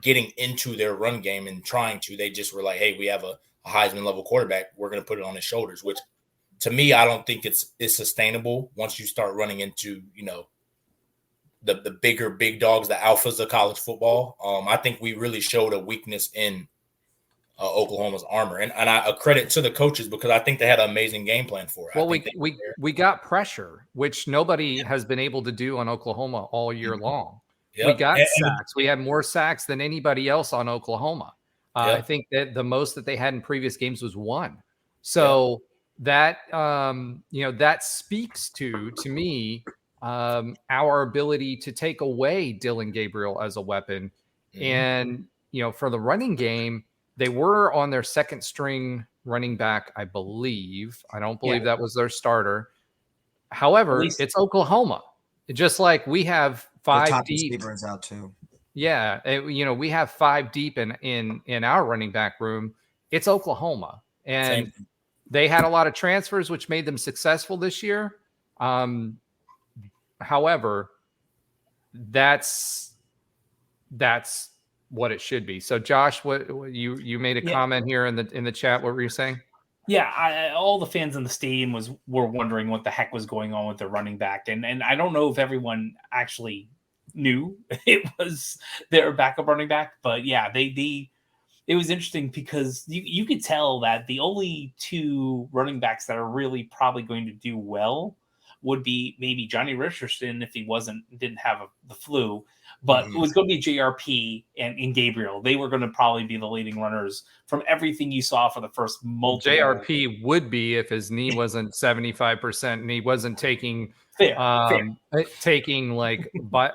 getting into their run game and trying to. They just were like, hey, we have a Heisman level quarterback. We're going to put it on his shoulders, which to me, I don't think it's sustainable once you start running into, you know, the big dogs, the alphas of college football. I think we really showed a weakness in Oklahoma's armor, and I credit to the coaches because I think they had an amazing game plan for it. Well, we got pressure, which nobody has been able to do on Oklahoma all year long. Yep. We got sacks. We had more sacks than anybody else on Oklahoma. I think that the most that they had in previous games was 1. So that that speaks to me our ability to take away Dillon Gabriel as a weapon. Mm-hmm. And for the running game, they were on their second string running back, I believe. I don't believe that was their starter. However, it's Oklahoma. Just like we have 5 deep. Receivers out too. Yeah, we have 5 deep in our running back room. It's Oklahoma, and they had a lot of transfers, which made them successful this year. However, that's what it should be. So, Josh, what you made a comment here in the chat? What were you saying? Yeah, all the fans in the stadium were wondering what the heck was going on with the running back, and I don't know if everyone actually knew it was their backup running back, but yeah, it was interesting because you could tell that the only 2 running backs that are really probably going to do well would be maybe Johnny Richardson if he didn't have the flu, but it was going to be JRP and Gabriel. They were going to probably be the leading runners from everything you saw for the first multiple. JRP would be if his knee wasn't 75% and he wasn't taking taking like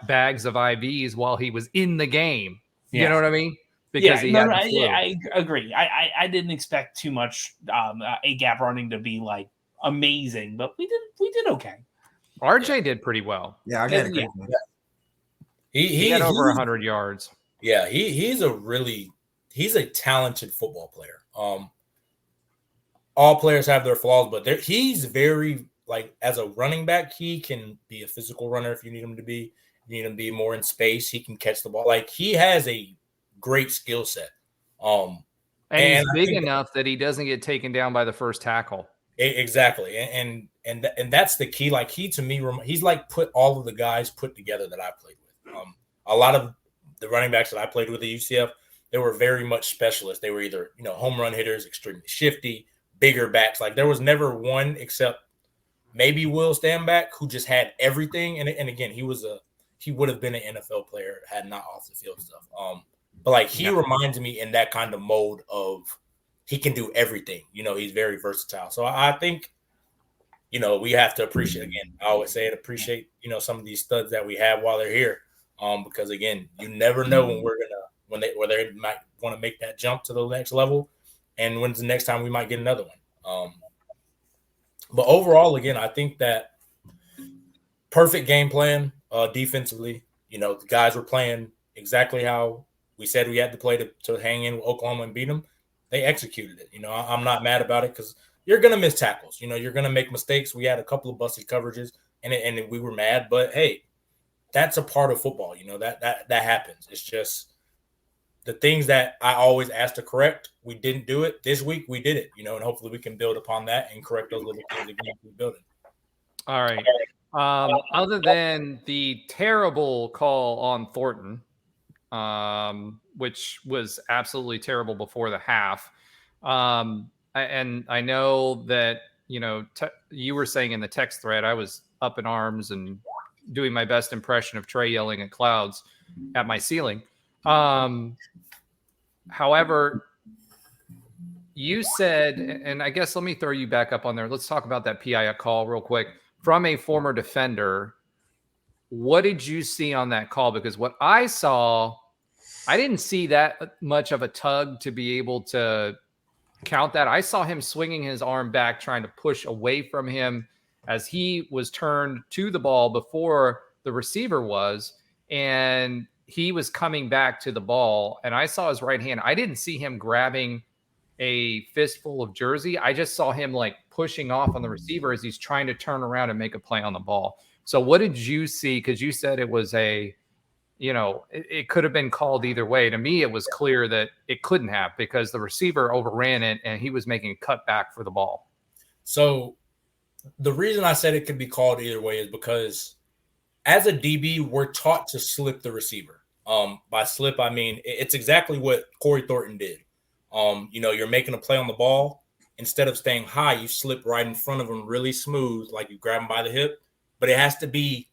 bags of IVs while he was in the game. Yeah. You know what I mean? Because I agree. I didn't expect too much a gap running to be like amazing, but we did okay. RJ did pretty well. Yeah, RJ had a great game. He had over 100 yards. Yeah, he's a talented football player. All players have their flaws, but he's very, like, as a running back, he can be a physical runner if you need him to be. You need him to be more in space. He can catch the ball. Like, he has a great skill set. And he's big enough that he doesn't get taken down by the first tackle. Exactly. And that's the key. Like, he, to me, he's like put all of the guys put together that I played with. A lot of the running backs that I played with at UCF, they were very much specialists. They were either, home run hitters, extremely shifty, bigger backs. Like, there was never one except maybe Will Stanback who just had everything. And again, he would have been an NFL player had not off the field stuff. But like, he reminds me in that kind of mode of he can do everything. He's very versatile. So I think, we have to appreciate, again, I always say it, appreciate, some of these studs that we have while they're here. Because again, you never know when they might want to make that jump to the next level, and when's the next time we might get another one. But overall, again, I think that perfect game plan defensively. The guys were playing exactly how we said we had to play to hang in with Oklahoma and beat them. They executed it. I'm not mad about it because you're going to miss tackles. You're going to make mistakes. We had a couple of busted coverages, and we were mad. But, hey, that's a part of football. That happens. It's just the things that I always ask to correct, we didn't do it. This week we did it, and hopefully we can build upon that and correct those little things again we build it. All right. Other than the terrible call on Thornton, which was absolutely terrible before the half, and I know that you were saying in the text thread, I was up in arms and doing my best impression of Trey yelling at clouds at my ceiling. However, you said, and I guess let me throw you back up on there. Let's talk about that PI call real quick. From a former defender, what did you see on that call? Because what I saw, I didn't see that much of a tug to be able to count that. I saw him swinging his arm back, trying to push away from him as he was turned to the ball before the receiver was, and he was coming back to the ball, and I saw his right hand. I didn't see him grabbing a fistful of jersey. I just saw him like pushing off on the receiver as he's trying to turn around and make a play on the ball. So what did you see? Because you said it was it could have been called either way. To me, it was clear that it couldn't have, because the receiver overran it and he was making a cut back for the ball. So the reason I said it could be called either way is because as a DB, we're taught to slip the receiver. By slip, I mean it's exactly what Corey Thornton did. You're making a play on the ball. Instead of staying high, you slip right in front of him really smooth, like you grab him by the hip. But it has to be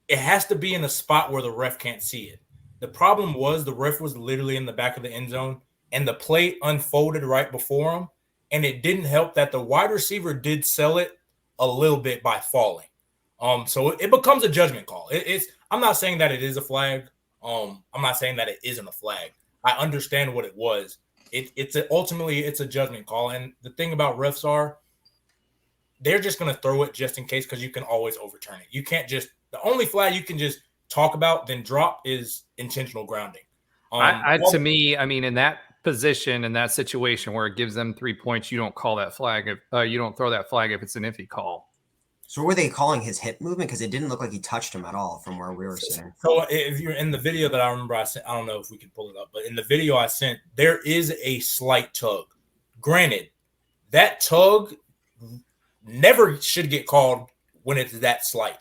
in a spot where the ref can't see it. The problem was the ref was literally in the back of the end zone, and the play unfolded right before him. And it didn't help that the wide receiver did sell it a little bit by falling. So it becomes a judgment call. I'm not saying that it is a flag. I'm not saying that it isn't a flag. I understand what it was. Ultimately it's a judgment call. And the thing about refs are they're just going to throw it just in case, because you can always overturn it. You can't just – the only flag you can just talk about then drop is intentional grounding. To me, I mean, in that position, in that situation where it gives them 3 points, you don't call that flag. You don't throw that flag if it's an iffy call. So were they calling his hip movement? Because it didn't look like he touched him at all from where we were sitting. So if you're in the video that I remember I sent, I don't know if we can pull it up, but in the video I sent, there is a slight tug. Granted, that tug never should get called when it's that slight.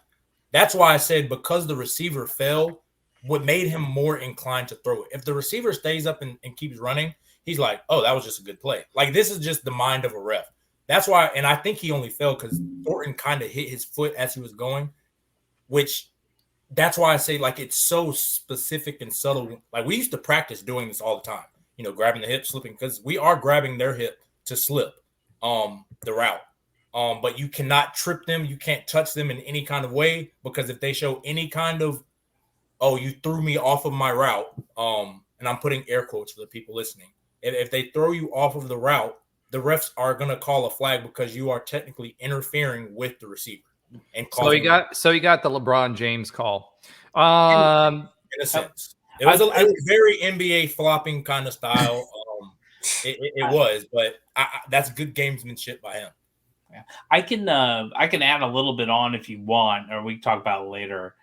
That's why I said because the receiver fell, what made him more inclined to throw it. If the receiver stays up and keeps running, he's like, oh, that was just a good play. Like, this is just the mind of a ref. That's why, and I think he only fell because Thornton kind of hit his foot as he was going, which that's why I say, like, it's so specific and subtle. Like, we used to practice doing this all the time, grabbing the hip, slipping, because we are grabbing their hip to slip the route. But you cannot trip them. You can't touch them in any kind of way, because if they show any kind of, oh, you threw me off of my route, and I'm putting air quotes for the people listening. If they throw you off of the route, the refs are going to call a flag because you are technically interfering with the receiver. And so you got the LeBron James call. In a sense, it was a very NBA flopping kind of style. It was, but that's good gamesmanship by him. Yeah. I can add a little bit on if you want, or we can talk about it later,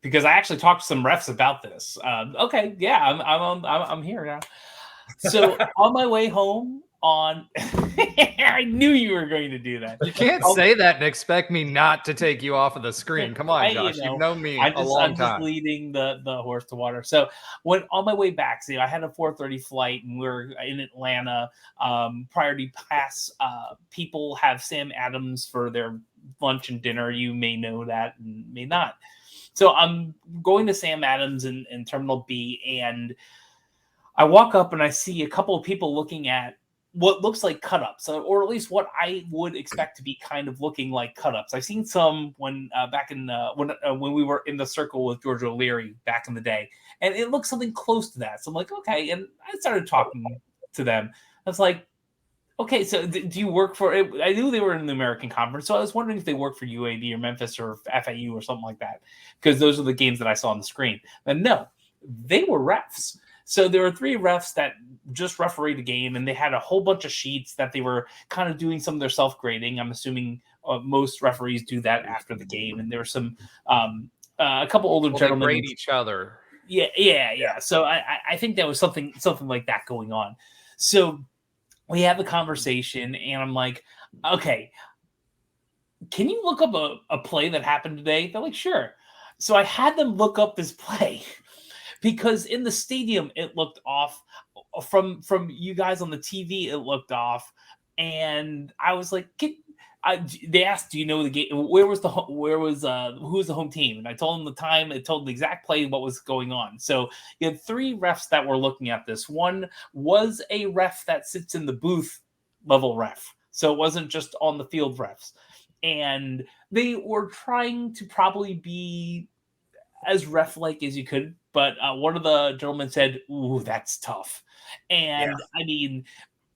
because I actually talked to some refs about this. Okay, yeah, I'm here now. So on my way home, I knew you were going to do that. You can't say that and expect me not to take you off of the screen. Come on, Josh. You've known me a long time. I'm just leading the horse to water. So when on my way back, I had a 4:30 flight, and we're in Atlanta. Priority pass people have Sam Adams for their lunch and dinner. You may know that and may not. So I'm going to Sam Adams in Terminal B, and I walk up and I see a couple of people looking at what looks like cut-ups, or at least what I would expect to be kind of looking like cut-ups. I've seen some when back in when we were in the circle with George O'Leary back in the day, and it looks something close to that. So I'm like, okay, and I started talking to them. I was like, Okay, so do you work for? I knew they were in the American Conference, so I was wondering if they work for UAB or Memphis or FAU or something like that, because those are the games that I saw on the screen. But no, they were refs. So there were 3 refs that just refereed the game, and they had a whole bunch of sheets that they were kind of doing some of their self grading. I'm assuming most referees do that after the game, and there were some a couple older gentlemen. They grade each other. Yeah. So I think there was something like that going on. So we have a conversation, and I'm like, okay, can you look up a play that happened today? They're like, sure. So I had them look up this play because in the stadium it looked off. From you guys on the TV, it looked off, and I was like, they asked, "Do you know the game? Who was the home team?" And I told them the time. I told them the exact play, what was going on. So you had 3 refs that were looking at this. One was a ref that sits in the booth level ref, so it wasn't just on the field refs, and they were trying to probably be as ref-like as you could. But one of the gentlemen said, "Ooh, that's tough," and I mean,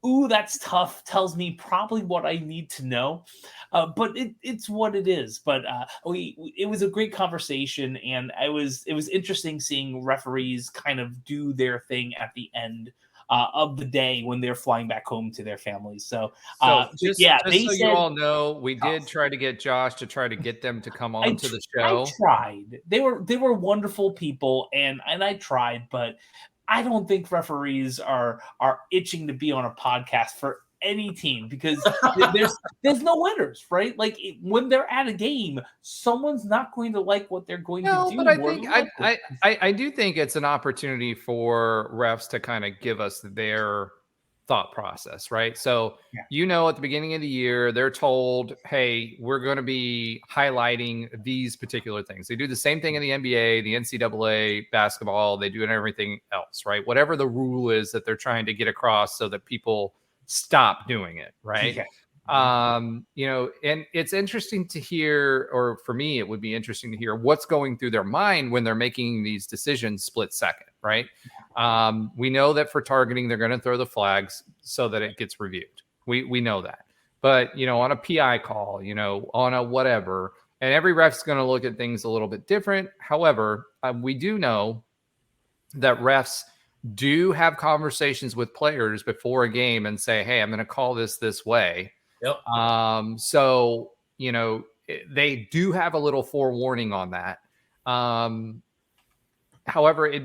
"Ooh, that's tough" tells me probably what I need to know, but it's what it is. But it was a great conversation, and it was interesting seeing referees kind of do their thing at the end of the day when they're flying back home to their families. So just so you all know, we did try to get Josh to try to get them to come on to the show. I tried. They were wonderful people, and I tried, but I don't think referees are itching to be on a podcast for any team, because there's no winners, right? Like when they're at a game, someone's not going to like what they're going to do. But I do think it's an opportunity for refs to kind of give us their thought process, right? So at the beginning of the year, they're told, hey, we're going to be highlighting these particular things. They do the same thing in the NBA, the NCAA, basketball. They do it in everything else, right? Whatever the rule is that they're trying to get across so that people stop doing it, right? And it's interesting to hear, or for me, it would be interesting to hear what's going through their mind when they're making these decisions split second, right? We know that for targeting, they're going to throw the flags so that it gets reviewed. We know that. But, on a PI call, on a whatever, and every ref's going to look at things a little bit different. However, we do know that refs do have conversations with players before a game and say, hey, I'm going to call this way. Yep. So, they do have a little forewarning on that. However, it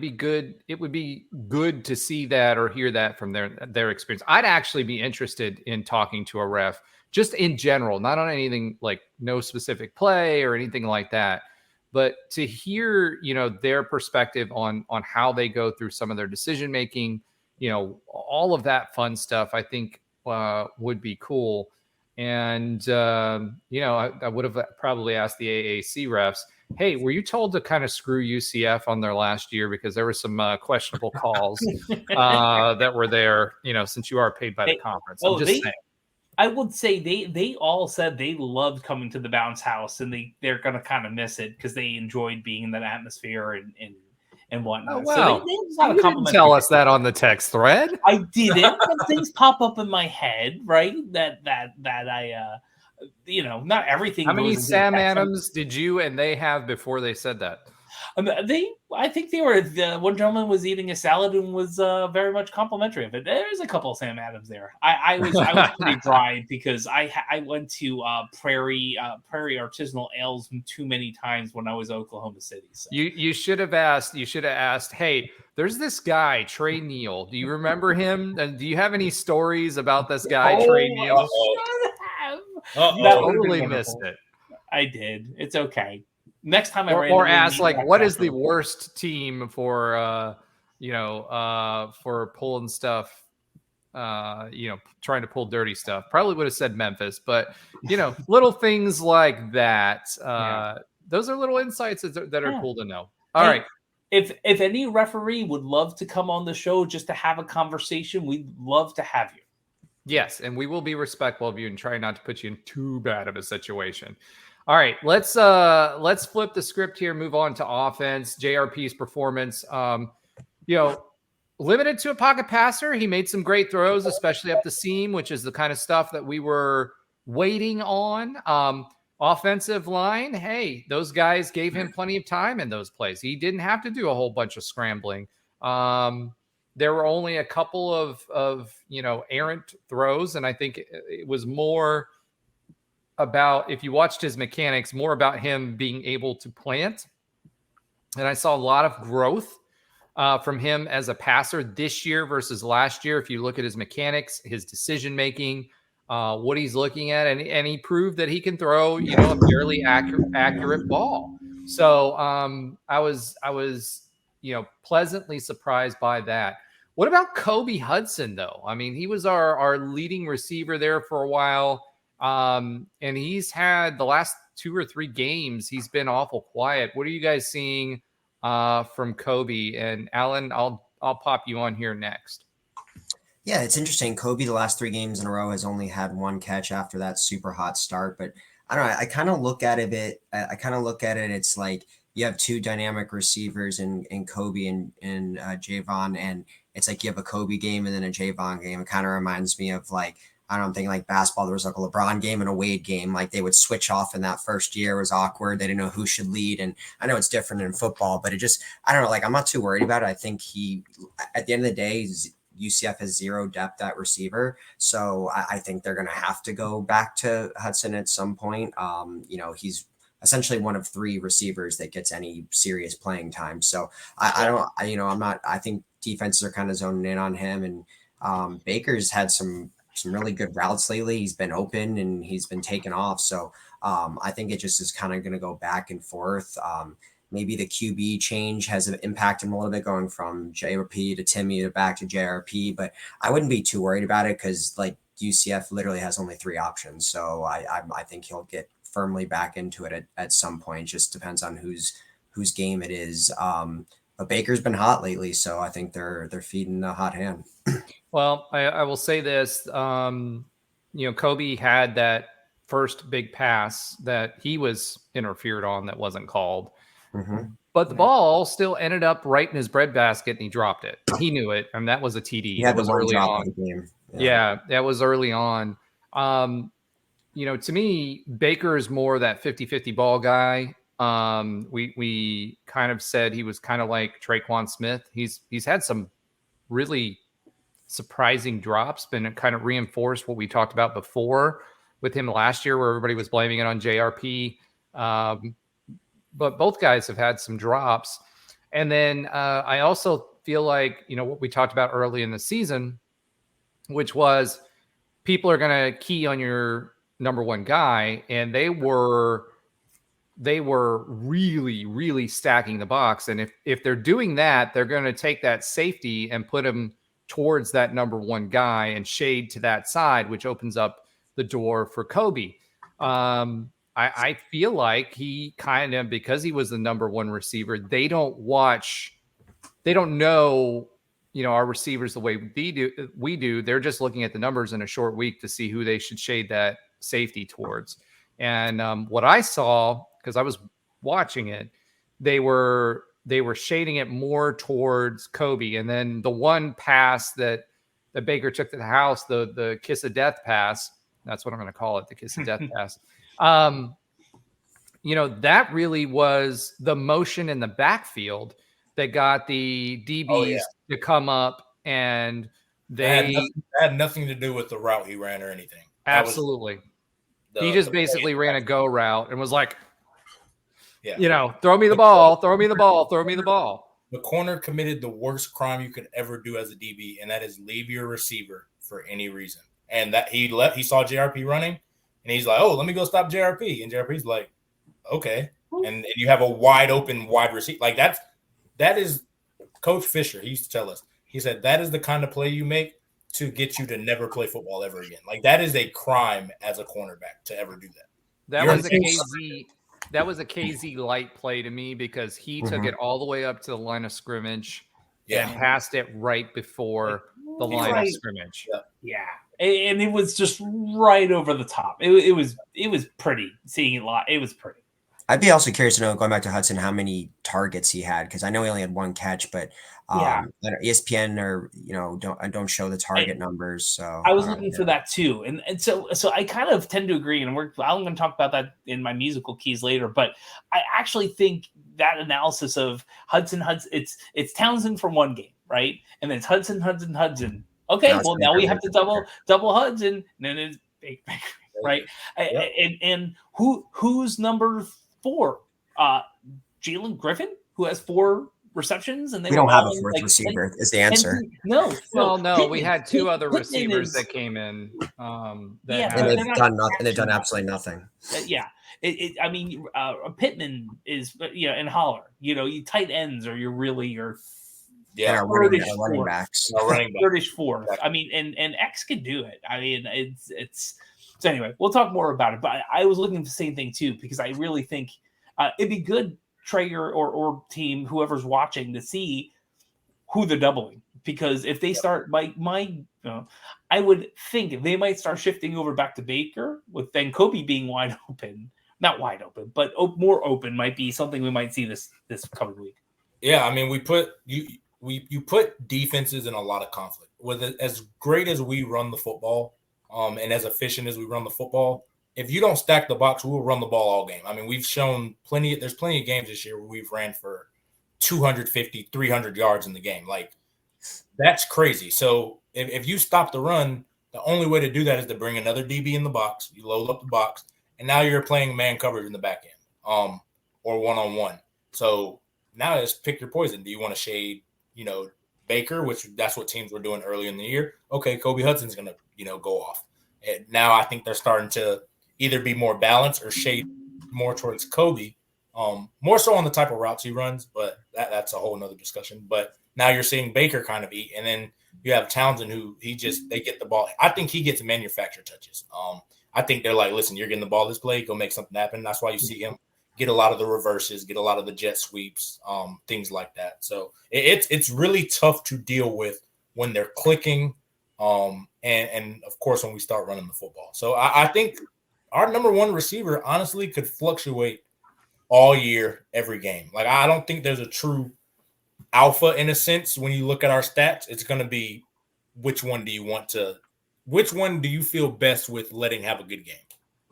would be good to see that or hear that from their experience. I'd actually be interested in talking to a ref just in general, not on anything like no specific play or anything like that, but to hear, their perspective on how they go through some of their decision making, all of that fun stuff, I think would be cool. And, I would have probably asked the AAC refs, hey, were you told to kind of screw UCF on their last year because there were some questionable calls that were there, since you are paid by the conference? I'm just saying. I would say they all said they loved coming to the bounce house, and they're going to kind of miss it because they enjoyed being in that atmosphere and whatnot. Oh, wow. So you didn't tell us that on the text thread. I didn't. But things pop up in my head, right? That I not everything. How many Sam Adams did you and they have before they said that? I think they were. One gentleman was eating a salad and was very much complimentary of it. There's a couple of Sam Adams there. I was pretty dry because I went to Prairie Artisanal Ales too many times when I was in Oklahoma City. So. You should have asked. Hey, there's this guy Trey Neal. Do you remember him? And do you have any stories about this guy Trey Neal? That totally missed it. I did. It's okay. Next time or ask what is the worst team for for pulling stuff, trying to pull dirty stuff. Probably would have said Memphis, but little things like that. Those are little insights that are cool to know. All right. If any referee would love to come on the show just to have a conversation, we'd love to have you. Yes, and we will be respectful of you and try not to put you in too bad of a situation. All right, let's flip the script here, move on to offense, JRP's performance. limited to a pocket passer. He made some great throws, especially up the seam, which is the kind of stuff that we were waiting on. Offensive line, hey, those guys gave him plenty of time in those plays. He didn't have to do a whole bunch of scrambling. There were only a couple of errant throws, and I think it was more about, if you watched his mechanics, more about him being able to plant. And I saw a lot of growth from him as a passer this year versus last year. If you look at his mechanics, his decision making, what he's looking at, and he proved that he can throw, a fairly accurate ball. So I was pleasantly surprised by that. What about Kobe Hudson, though? I mean, he was our leading receiver there for a while, and he's had the last 2 or 3 games, he's been awful quiet. What are you guys seeing from Kobe? And Alan, I'll pop you on here next. Yeah, it's interesting. Kobe, the last 3 games in a row, has only had 1 catch after that super hot start. But I don't know. I kind of look at it. It's like you have 2 dynamic receivers in Kobe and Javon, and it's like you have a Kobe game and then a Javon game. It kind of reminds me of like, I don't think like basketball. There was like a LeBron game and a Wade game. Like they would switch off in that first year. It was awkward. They didn't know who should lead. And I know it's different in football, but it just, I don't know. Like I'm not too worried about it. I think at the end of the day, UCF has 0 depth at receiver. So I think they're going to have to go back to Hudson at some point. He's essentially one of 3 receivers that gets any serious playing time. So I think defenses are kind of zoning in on him, and Baker's had some really good routes lately. He's been open and he's been taken off. So I think it just is kind of going to go back and forth. Maybe the QB change has impacted him a little bit, going from JRP to Timmy to back to JRP, but I wouldn't be too worried about it because like UCF literally has only 3 options. So I think he'll get firmly back into it at some point. It just depends on whose game it is. But Baker's been hot lately, so I think they're feeding the hot hand. Well, I will say this, Kobe had that first big pass that he was interfered on that wasn't called. Mm-hmm. But the ball still ended up right in his breadbasket, and he dropped it. He knew it, and that was a TD. He had was early on. The game. Yeah, that was early on. To me, Baker is more that 50-50 ball guy. We kind of said he was kind of like Traquan Smith. He's had some really surprising drops, been kind of reinforced what we talked about before with him last year, where everybody was blaming it on JRP. But both guys have had some drops. And then I also feel like, what we talked about early in the season, which was people are going to key on your number 1 guy. And they were really, really stacking the box. And if they're doing that, they're going to take that safety and put him towards that number 1 guy and shade to that side, which opens up the door for Kobe. I feel like he kind of, because he was the number 1 receiver, they don't know, our receivers the way we do. They're just looking at the numbers in a short week to see who they should shade that safety towards. And what I saw, because I was watching it, they were shading it more towards Kobe. And then the one pass that Baker took to the house, the kiss of death pass, that's what I'm going to call it, the kiss of death pass. That really was the motion in the backfield that got the DBs to come up, and they had nothing to do with the route he ran or anything. Absolutely. He just basically ran a go route and was like, yeah, throw me the ball, throw me the ball, throw me the ball. The corner committed the worst crime you could ever do as a DB, and that is leave your receiver for any reason. And that he saw JRP running, and he's like, oh, let me go stop JRP. And JRP's like, okay. And you have a wide open wide receiver. Like that is Coach Fisher. He used to tell us, he said, that is the kind of play you make to get you to never play football ever again. Like that is a crime as a cornerback to ever do that. That was a KZ light play to me, because he took it all the way up to the line of scrimmage and passed it right before the line of scrimmage. Yeah. And it was just right over the top. It was pretty seeing it live. It was pretty. I'd be also curious to know, going back to Hudson, how many targets he had, because I know he only had one catch, but ESPN don't show the target numbers. So I was looking for that too, and so I kind of tend to agree, and I'm going to talk about that in my musical keys later. But I actually think that analysis of Hudson, it's Townsend from one game, right, and then it's Hudson. Okay, well now we have to double Hudson, and then it's Baker, right? Yep. And who's number 4? Jalen Griffin, who has 4 receptions, and we don't have a 4th receiver. Is the answer? No. We had 2 other receivers that came in. And they've done absolutely nothing. I mean, Pittman is and Holler. You tight ends, or you're really your running backs. Thirdish fourth. I mean, and X can do it. I mean, it's. So anyway, we'll talk more about it. But I was looking at the same thing too, because I really think it'd be good, Traeger or team, whoever's watching, to see who they're doubling. Because if they start, I would think they might start shifting over back to Baker, with then Kobe being wide open. Not wide open, but more open might be something we might see this coming week. Yeah, I mean, you put defenses in a lot of conflict. With it, as great as we run the football, and as efficient as we run the football, if you don't stack the box, we'll run the ball all game. I mean, we've shown there's plenty of games this year where we've ran for 250, 300 yards in the game. Like, that's crazy. So if you stop the run, the only way to do that is to bring another DB in the box. You load up the box, and now you're playing man coverage in the back end, or one-on-one. So now it's pick your poison. Do you want to shade, Baker, which that's what teams were doing early in the year? Okay, Kobe Hudson's going to, go off. And now I think they're starting to either be more balanced or shade more towards Kobe, more so on the type of routes he runs, but that's a whole nother discussion. But now you're seeing Baker kind of eat, and then you have Townsend, who they get the ball. I think he gets manufactured touches. I think they're like, listen, you're getting the ball this play, go make something happen. That's why you see him get a lot of the reverses, get a lot of the jet sweeps, things like that. So it's really tough to deal with when they're clicking, and of course when we start running the football. So I think our number 1 receiver honestly could fluctuate all year, every game. Like, I don't think there's a true alpha in a sense. When you look at our stats, it's going to be which one do you feel best with letting have a good game?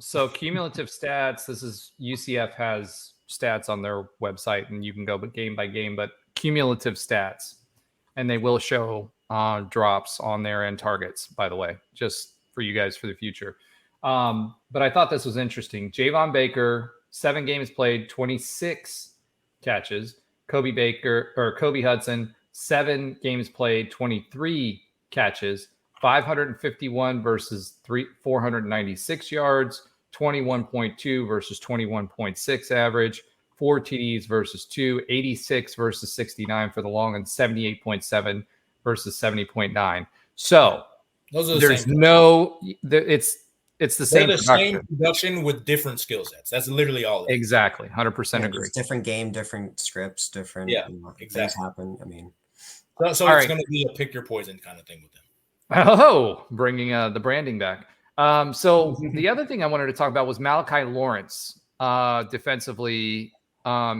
So cumulative stats, this is UCF has stats on their website, and you can go game by game, but cumulative stats, and they will show drops on there and targets, by the way, just for you guys for the future. But I thought this was interesting. Javon Baker, 7 games played, 26 catches. Kobe Hudson, 7 games played, 23 catches, 551 versus 496 yards, 21.2 versus 21.6 average, 4 TDs versus 2, 86 versus 69 for the long, and 78.7 versus 70.9. So there's it's the same production. Same production with different skill sets. That's literally all. Exactly. 100% agree. It's different game, different scripts, different exactly. things happen. I mean, so it's going to be a pick your poison kind of thing with them. Oh, bringing the branding back. So the other thing I wanted to talk about was Malachi Lawrence. Defensively,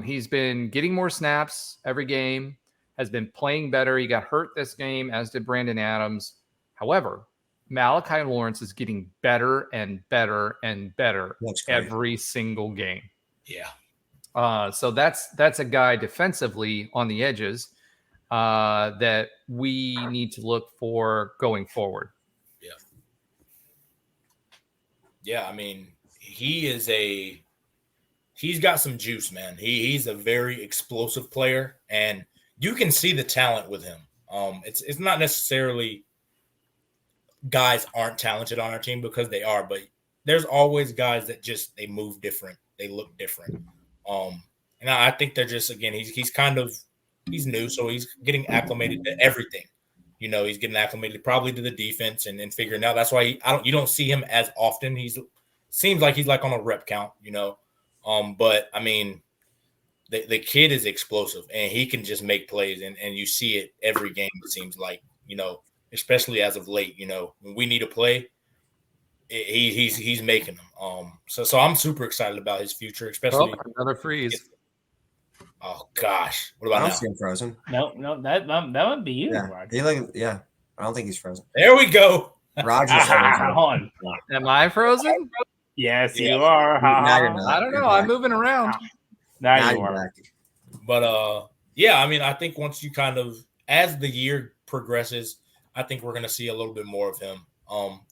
he's been getting more snaps every game, has been playing better. He got hurt this game, as did Brandon Adams. However, Malachi Lawrence is getting better and better and better every single game. Yeah. So that's a guy defensively on the edges that we need to look for going forward. Yeah. Yeah, I mean, he's got some juice, man. He's a very explosive player, and you can see the talent with him. It's not necessarily guys aren't talented on our team, because they are, but there's always guys that just they move different, they look different. And I think they're just, again, he's new, so he's getting acclimated to everything. He's getting acclimated probably to the defense and figuring out. That's why you don't see him as often. Seems like he's like on a rep count, but I mean, the kid is explosive, and he can just make plays, and you see it every game. It seems like, especially as of late, when we need a play, he's making them. So I'm super excited about his future, especially another freeze. Oh gosh, what I about don't now? see him frozen. No, that would be you, Yeah, Roger. I don't think he's frozen. There we go. Roger's frozen. On. Am I frozen? Yes, Yeah. you are. Now you're not. I don't You're know. I'm back. moving around. Now Now you you're are. back. But yeah, I mean, I think once you kind of, as the year progresses, I think we're going to see a little bit more of him.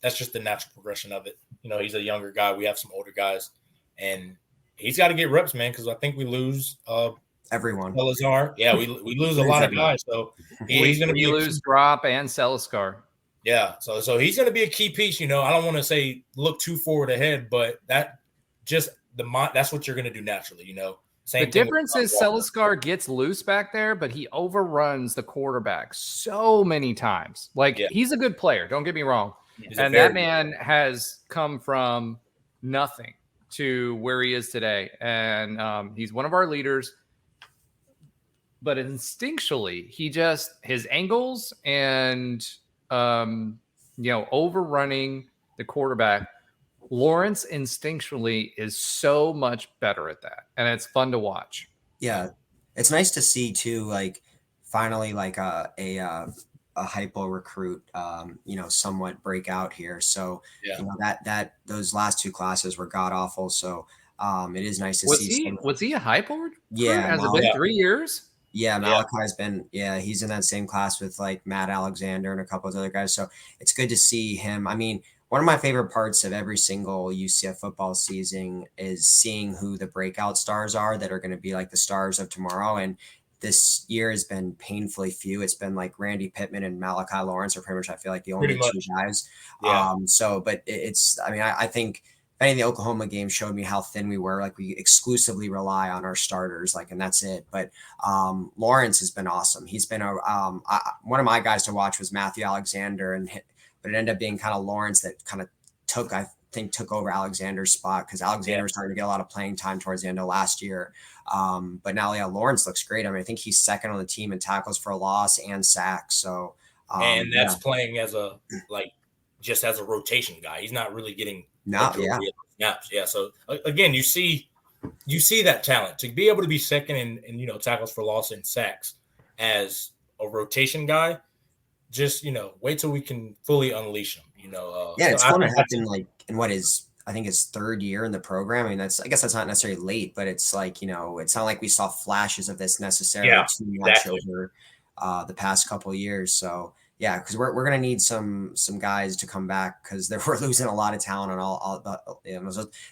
That's just the natural progression of it. You know, he's a younger guy. We have some older guys, and he's got to get reps, man, because I think we lose Everyone. Salazar. Yeah, we lose a lot of guys. So he's going to be lose Drop and Celiscar. Yeah, so he's going to be a key piece. You know, I don't want to say look too forward ahead, but that's what you're going to do naturally. You know, the difference is Celiscar gets loose back there, but he overruns the quarterback so many times. He's a good player. Don't get me wrong. And that man has come from nothing to where he is today. And he's one of our leaders. But instinctually, his angles and, overrunning the quarterback, Lawrence instinctually is so much better at that. And it's fun to watch. Yeah. It's nice to see too, like finally like a hypo recruit, somewhat break out here. So, that those last two classes were god awful. So it is nice to see. Was he a hypo recruit? Yeah. Has it been 3 years? Yeah, Malachi's been, he's in that same class with like Matt Alexander and a couple of other guys. So it's good to see him. I mean, one of my favorite parts of every single UCF football season is seeing who the breakout stars are that are going to be like the stars of tomorrow. And this year has been painfully few. It's been like Randy Pittman and Malachi Lawrence are pretty much, I feel like, the only two guys. Yeah. But I think any of the Oklahoma games showed me how thin we were. Like we exclusively rely on our starters, and that's it. But Lawrence has been awesome. He's been one of my guys to watch was Matthew Alexander, but it ended up being kind of Lawrence that kind of took over Alexander's spot because Alexander was starting to get a lot of playing time towards the end of last year. But now, Lawrence looks great. I mean, I think he's second on the team in tackles for a loss and sacks. So and that's playing as just as a rotation guy. He's not really getting snaps. Yeah. So again, you see that talent to be able to be second in tackles for loss and sacks as a rotation guy. Just wait till we can fully unleash him. It's going to happen in I think his third year in the program. I mean, I guess that's not necessarily late, but it's like it's not like we saw flashes of this necessarily too much over the past couple of years. So. Yeah, because we're gonna need some guys to come back because we're losing a lot of talent on all the.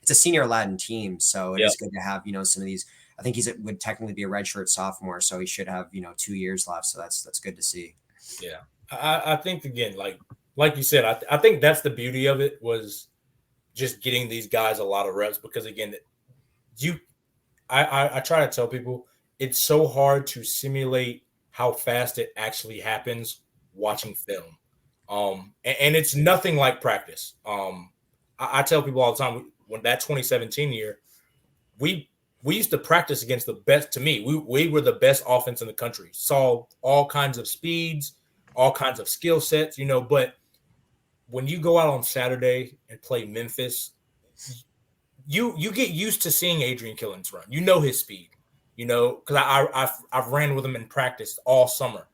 It's a senior Latin team, so it is good to have some of these. I think would technically be a redshirt sophomore, so he should have 2 years left. So that's good to see. Yeah, I think again, like you said, I think that's the beauty of it was just getting these guys a lot of reps because again, I try to tell people it's so hard to simulate how fast it actually happens. Watching film. And it's nothing like practice. I tell people all the time when that 2017 year, we used to practice against the best. To me, we were the best offense in the country. Saw all kinds of speeds, all kinds of skill sets, but when you go out on Saturday and play Memphis, you get used to seeing Adrian Killens run. His speed, because I've ran with him in practice all summer.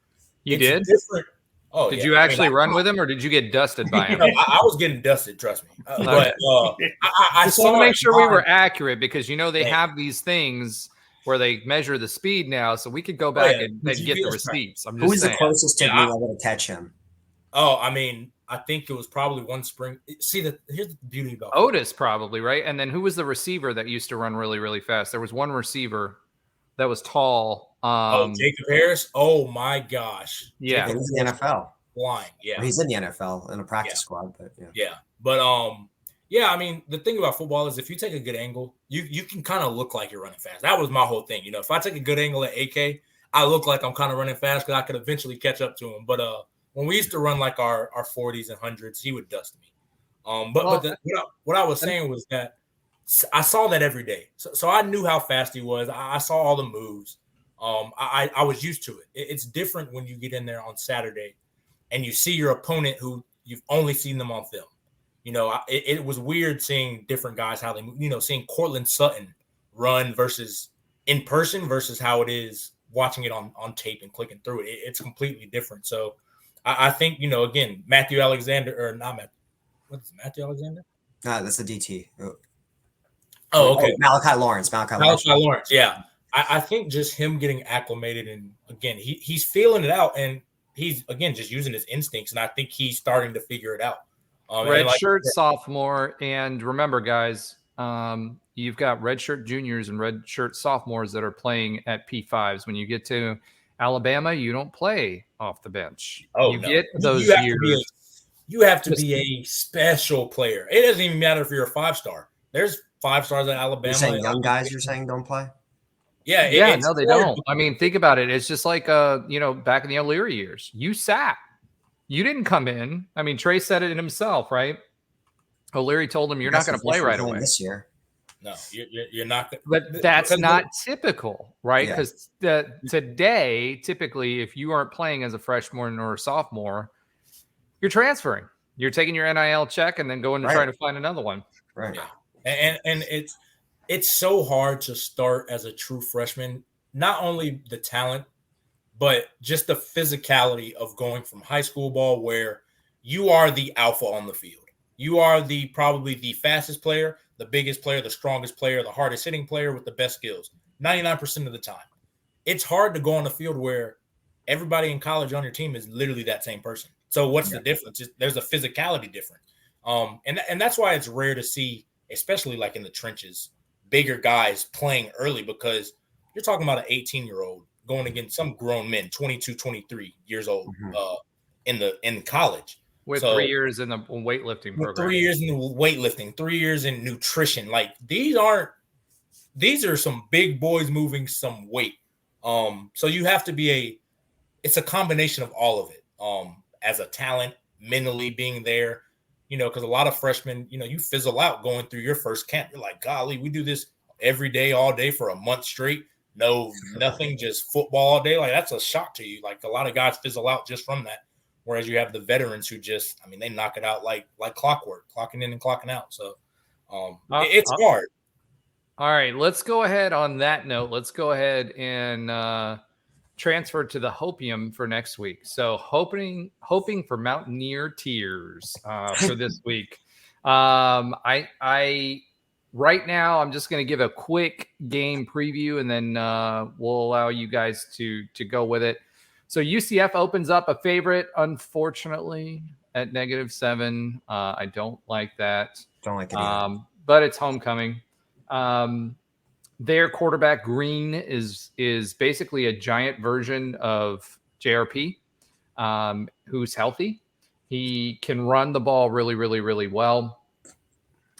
It's did? Different. Oh, did you actually run with him, or did you get dusted by him? I was getting dusted. Trust me. But I just want to make sure we were accurate because they have these things where they measure the speed now, so we could go back and get the receipts. I'm just Who's the closest to being able to catch him? Oh, I mean, I think it was probably one spring. See, here's the beauty about Otis, probably right. And then who was the receiver that used to run really, really fast? There was one receiver that was tall. Jacob Harris. Oh my gosh. Yeah. He's in the NFL. Flying. Yeah. Well, he's in the NFL in a practice squad, but yeah. But I mean, the thing about football is if you take a good angle, you can kind of look like you're running fast. That was my whole thing. If I take a good angle at AK, I look like I'm kind of running fast because I could eventually catch up to him. But when we used to run like our 40s and 100s, he would dust me. What I was saying was that I saw that every day. So I knew how fast he was. I saw all the moves. I was used to it. It's different when you get in there on Saturday and you see your opponent who you've only seen them on film. It was weird seeing different guys, how they, seeing Cortland Sutton run versus in person versus how it is watching it on tape and clicking through it. It's completely different. So I think, again, Matthew Alexander, or not Matthew. What is Matthew Alexander? That's the DT. Oh, okay. Malachi Lawrence. Yeah. I think just him getting acclimated, and again, he's feeling it out, and he's, again, just using his instincts, and I think he's starting to figure it out. Redshirt sophomore, and remember, guys, you've got redshirt juniors and redshirt sophomores that are playing at P5s. When you get to Alabama, you don't play off the bench. Oh, you no. get those years. You have to be a special player. It doesn't even matter if you're a 5-star. There's 5-stars at Alabama. You're saying young guys, you're saying don't play? Yeah, no, they don't. I mean, think about it. It's just like, back in the O'Leary years, you sat. You didn't come in. I mean, Trey said it himself, right? O'Leary told him, you're not going to play right away. This year. No, you're not. But that's not typical, right? Because today, typically, if you aren't playing as a freshman or a sophomore, you're transferring. You're taking your NIL check and then going and trying to find another one. Right. Yeah. And it's so hard to start as a true freshman. Not only the talent, but just the physicality of going from high school ball, where you are the alpha on the field. You are probably the fastest player, the biggest player, the strongest player, the hardest hitting player with the best skills, 99% of the time. It's hard to go on the field where everybody in college on your team is literally that same person. So what's the difference? There's a physicality difference. And that's why it's rare to see, especially like in the trenches, bigger guys playing early, because you're talking about an 18-year-old going against some grown men, 22, 23 years old, in college. With 3 years in the weightlifting program. 3 years in the weightlifting, 3 years in nutrition. Like, these are some big boys moving some weight. So you have to be it's a combination of all of it. As a talent, mentally being there, because a lot of freshmen, you fizzle out going through your first camp. You're like, golly, we do this every day, all day for a month straight. No, nothing, just football all day. Like, that's a shock to you. Like, a lot of guys fizzle out just from that. Whereas you have the veterans who just, they knock it out like clockwork, clocking in and clocking out. So it's hard. All right, let's go ahead on that note. Let's go ahead and transfer to the Hopium for next week. So hoping for Mountaineer tears for this week. I right now I'm just going to give a quick game preview, and then we'll allow you guys to go with it. So UCF opens up a favorite, unfortunately, at -7. I don't like that. Don't like it either. But it's homecoming. Their quarterback Green is basically a giant version of JRP, who's healthy. He can run the ball really, really, really well.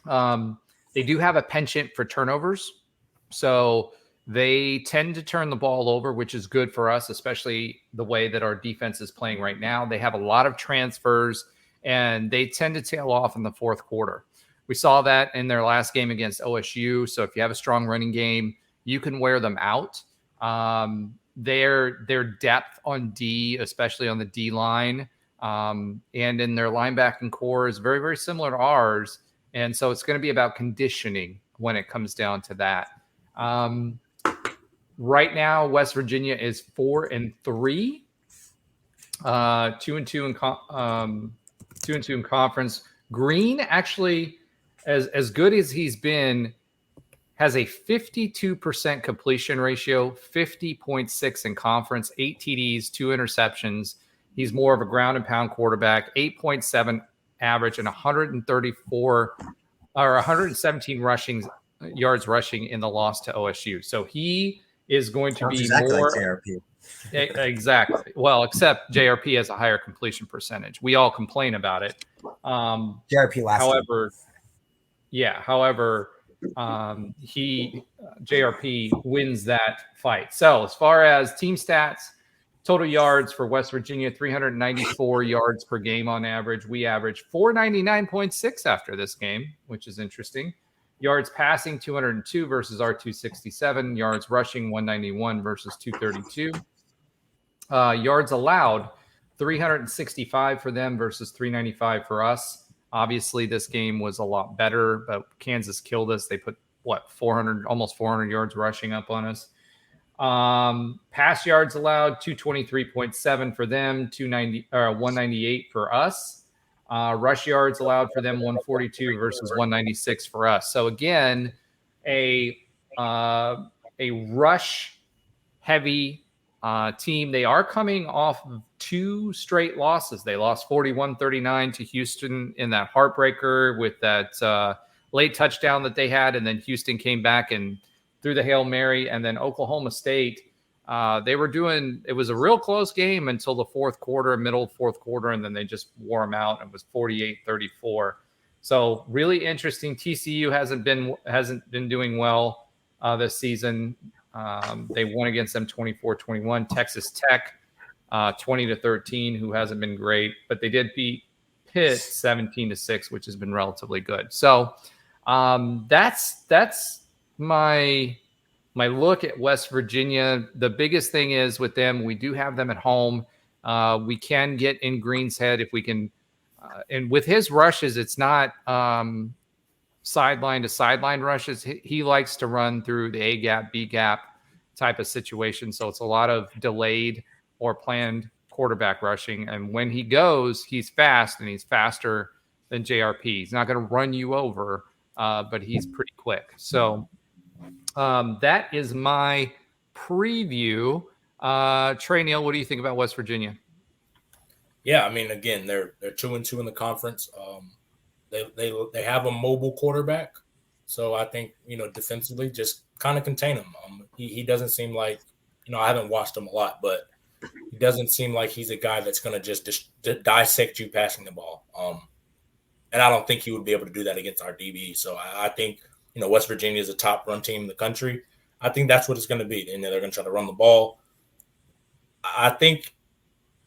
They do have a penchant for turnovers, so they tend to turn the ball over, which is good for us, especially the way that our defense is playing right now. They have a lot of transfers, and they tend to tail off in the fourth quarter. We saw that in their last game against OSU. So if you have a strong running game, you can wear them out. Their depth on D, especially on the D line, and in their linebacking core is very, very similar to ours. And so it's going to be about conditioning when it comes down to that. Right now, West Virginia is 4-3, 2-2 in conference. Green actually, as good as he's been, has a 52% completion ratio, 50.6 in conference, 8 TDs, 2 interceptions. He's more of a ground and pound quarterback, 8.7 average and 117 yards rushing in the loss to OSU. So he is going to be more like JRP. Exactly. Well, except JRP has a higher completion percentage. We all complain about it. JRP last JRP wins that fight. So as far as team stats, total yards for West Virginia, 394 yards per game on average. We average 499.6 after this game, which is interesting. Yards passing, 202 versus our 267. Yards rushing, 191 versus 232. Yards allowed, 365 for them versus 395 for us. Obviously, this game was a lot better, but Kansas killed us. They put, almost 400 yards rushing up on us. Pass yards allowed, 223.7 for them, 198 for us. Rush yards allowed for them, 142 versus 196 for us. So again, a rush heavy team. They are coming off of 2 straight losses. They lost 41-39 to Houston in that heartbreaker with that late touchdown that they had, and then Houston came back and threw the Hail Mary. And then Oklahoma State, it was a real close game until the middle fourth quarter, and then they just wore them out. It was 48-34. So really interesting. TCU hasn't been doing well this season. They won against them 24-21. Texas Tech 20-13, who hasn't been great, but they did beat Pitt 17-6, which has been relatively good. So that's my look at West Virginia. The biggest thing is with them, we do have them at home. We can get in Green's head if we can. And with his rushes, it's not sideline to sideline rushes. He likes to run through the A gap, B gap type of situation. So it's a lot of delayed or planned quarterback rushing. And when he goes, he's fast, and he's faster than JRP. He's not going to run you over, but he's pretty quick. So that is my preview. Trey, Neal, what do you think about West Virginia? Yeah, I mean, again, they're 2-2 in the conference. They have a mobile quarterback, so I think defensively just kind of contain him. He doesn't seem like I haven't watched him a lot, but he doesn't seem like he's a guy that's going to just dissect you passing the ball. And I don't think he would be able to do that against our DB. So I think West Virginia is a top run team in the country. I think that's what it's going to be. And they're going to try to run the ball. I think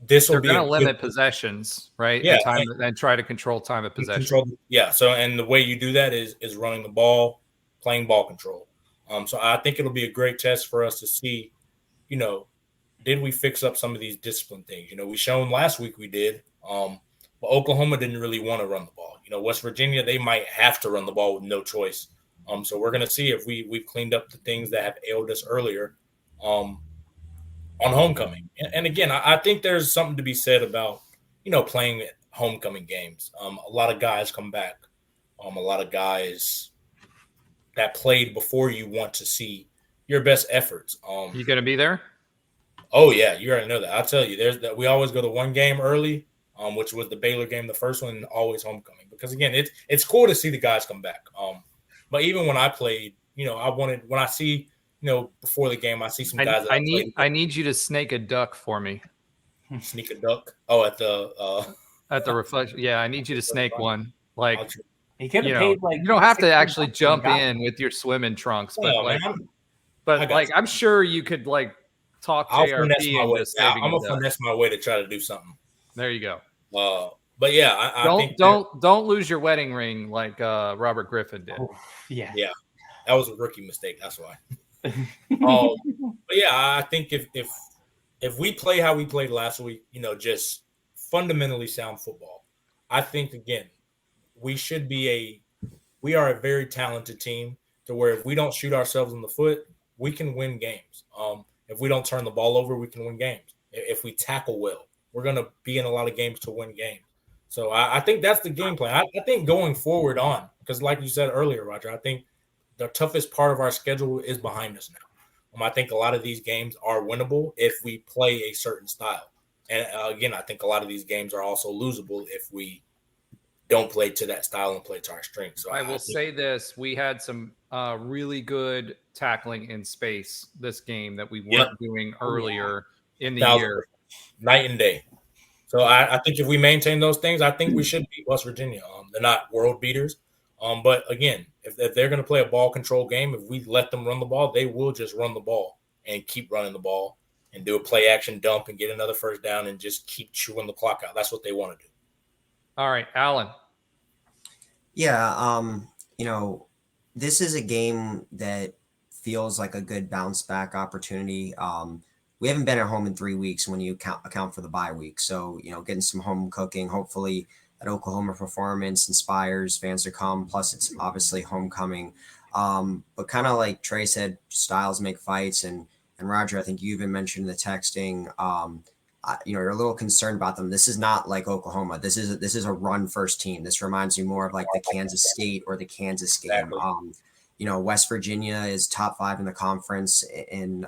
this will be going to limit possessions, right? Yeah, and try to control time of possession. So and the way you do that is running the ball, playing ball control. So I think it'll be a great test for us to see, did we fix up some of these discipline things? We shown last week we did, but Oklahoma didn't really want to run the ball. West Virginia, they might have to run the ball with no choice. So we're going to see if we've cleaned up the things that have ailed us earlier on homecoming. And again, I think there's something to be said about, playing at homecoming games. A lot of guys come back. A lot of guys that played before you want to see your best efforts. You going to be there? Oh, yeah. You already know that. I'll tell you, we always go to one game early, which was the Baylor game, the first one, and always homecoming. Because, again, it's cool to see the guys come back. But even when I played, when I see – before the game, I see some guys. I need you to snake a duck for me. Sneak a duck? Oh, at the reflection. Yeah, I need you to snake one. Like, he could have paid like. You don't have to actually jump in with your swimming trunks, but I'm sure you could talk JRP into saving. I'm gonna finesse my way to try to do something. There you go. But yeah, I think don't lose your wedding ring like Robert Griffin did. Oh, yeah, that was a rookie mistake. That's why. But yeah, I think if we play how we played last week, just fundamentally sound football, I think again we are a very talented team to where if we don't shoot ourselves in the foot, we can win games. If we don't turn the ball over, we can win games. If we tackle well, we're going to be in a lot of games to win games. So I think that's the game plan. I think going forward on, because like you said earlier, Roger, I think the toughest part of our schedule is behind us now. I think a lot of these games are winnable if we play a certain style. And again, I think a lot of these games are also losable if we don't play to that style and play to our strengths. So I will say this. We had some really good tackling in space this game that we weren't doing earlier in the year. Night and day. So I think if we maintain those things, I think we should beat West Virginia. They're not world beaters. But again, if they're going to play a ball control game, if we let them run the ball, they will just run the ball and keep running the ball and do a play action dump and get another first down and just keep chewing the clock out. That's what they want to do. All right, Alan. Yeah, this is a game that feels like a good bounce back opportunity. We haven't been at home in 3 weeks when you account for the bye week. So, getting some home cooking, hopefully that Oklahoma performance inspires fans to come. Plus, it's obviously homecoming. But kind of like Trey said, styles make fights, and Roger, I think you even mentioned the texting. You're a little concerned about them. This is not like Oklahoma. This is a run first team. This reminds me more of like the Kansas State or the Kansas game. Exactly. West Virginia is top 5 in the conference in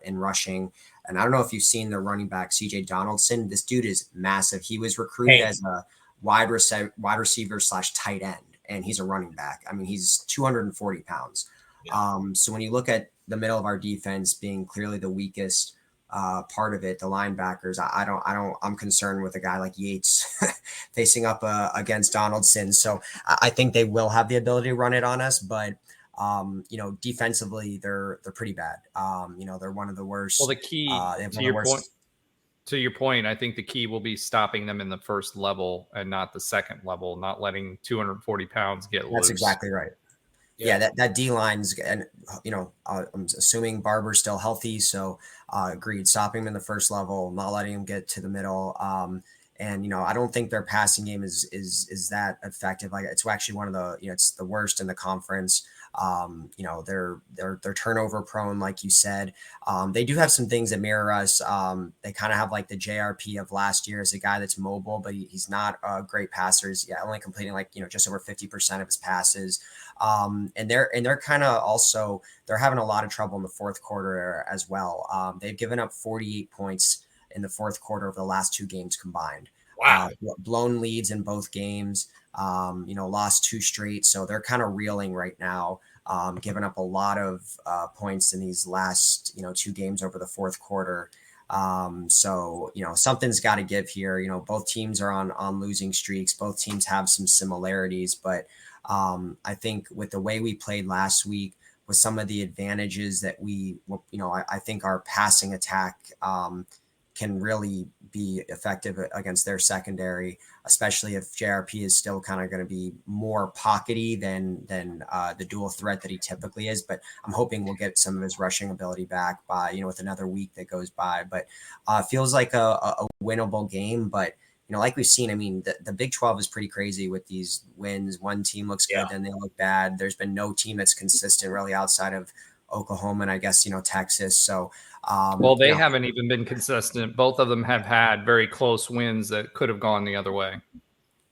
rushing. And I don't know if you've seen the running back CJ Donaldson. This dude is massive. He was recruited as a wide receiver / tight end, and he's a running back. I mean, he's 240 pounds. Yeah. So when you look at the middle of our defense being clearly the weakest part of it, the linebackers, I'm concerned with a guy like Yates facing up against Donaldson. So I think they will have the ability to run it on us, but defensively they're pretty bad. They're one of the worst. Well, the key to your point, I think the key will be stopping them in the first level and not the second level, not letting 240 pounds get loose. That's exactly right. Yeah, that D line's, and I'm assuming Barber's still healthy, so agreed. Stopping him in the first level, not letting him get to the middle. And I don't think their passing game is that effective. Like, it's actually one of the it's the worst in the conference. They're turnover prone, like you said. They do have some things that mirror us. They kind of have like the JRP of last year as a guy that's mobile, but he's not a great passer. He's only completing just over 50% of his passes. And they're kind of also, they're having a lot of trouble in the fourth quarter as well. They've given up 48 points in the fourth quarter of the last 2 games combined. Wow. Blown leads in both games, lost 2 straight. So they're kind of reeling right now, giving up a lot of points in these last, 2 games over the fourth quarter. So something's got to give here. Both teams are on losing streaks. Both teams have some similarities, but I think with the way we played last week, with some of the advantages that I think our passing attack can really be effective against their secondary, especially if JRP is still kind of going to be more pockety than the dual threat that he typically is. But I'm hoping we'll get some of his rushing ability back by, with another week that goes by. But feels like a winnable game. But, like we've seen, I mean, the Big 12 is pretty crazy with these wins. One team looks good, then they look bad. There's been no team that's consistent really outside of Oklahoma and I guess, Texas. So, they haven't even been consistent. Both of them have had very close wins that could have gone the other way.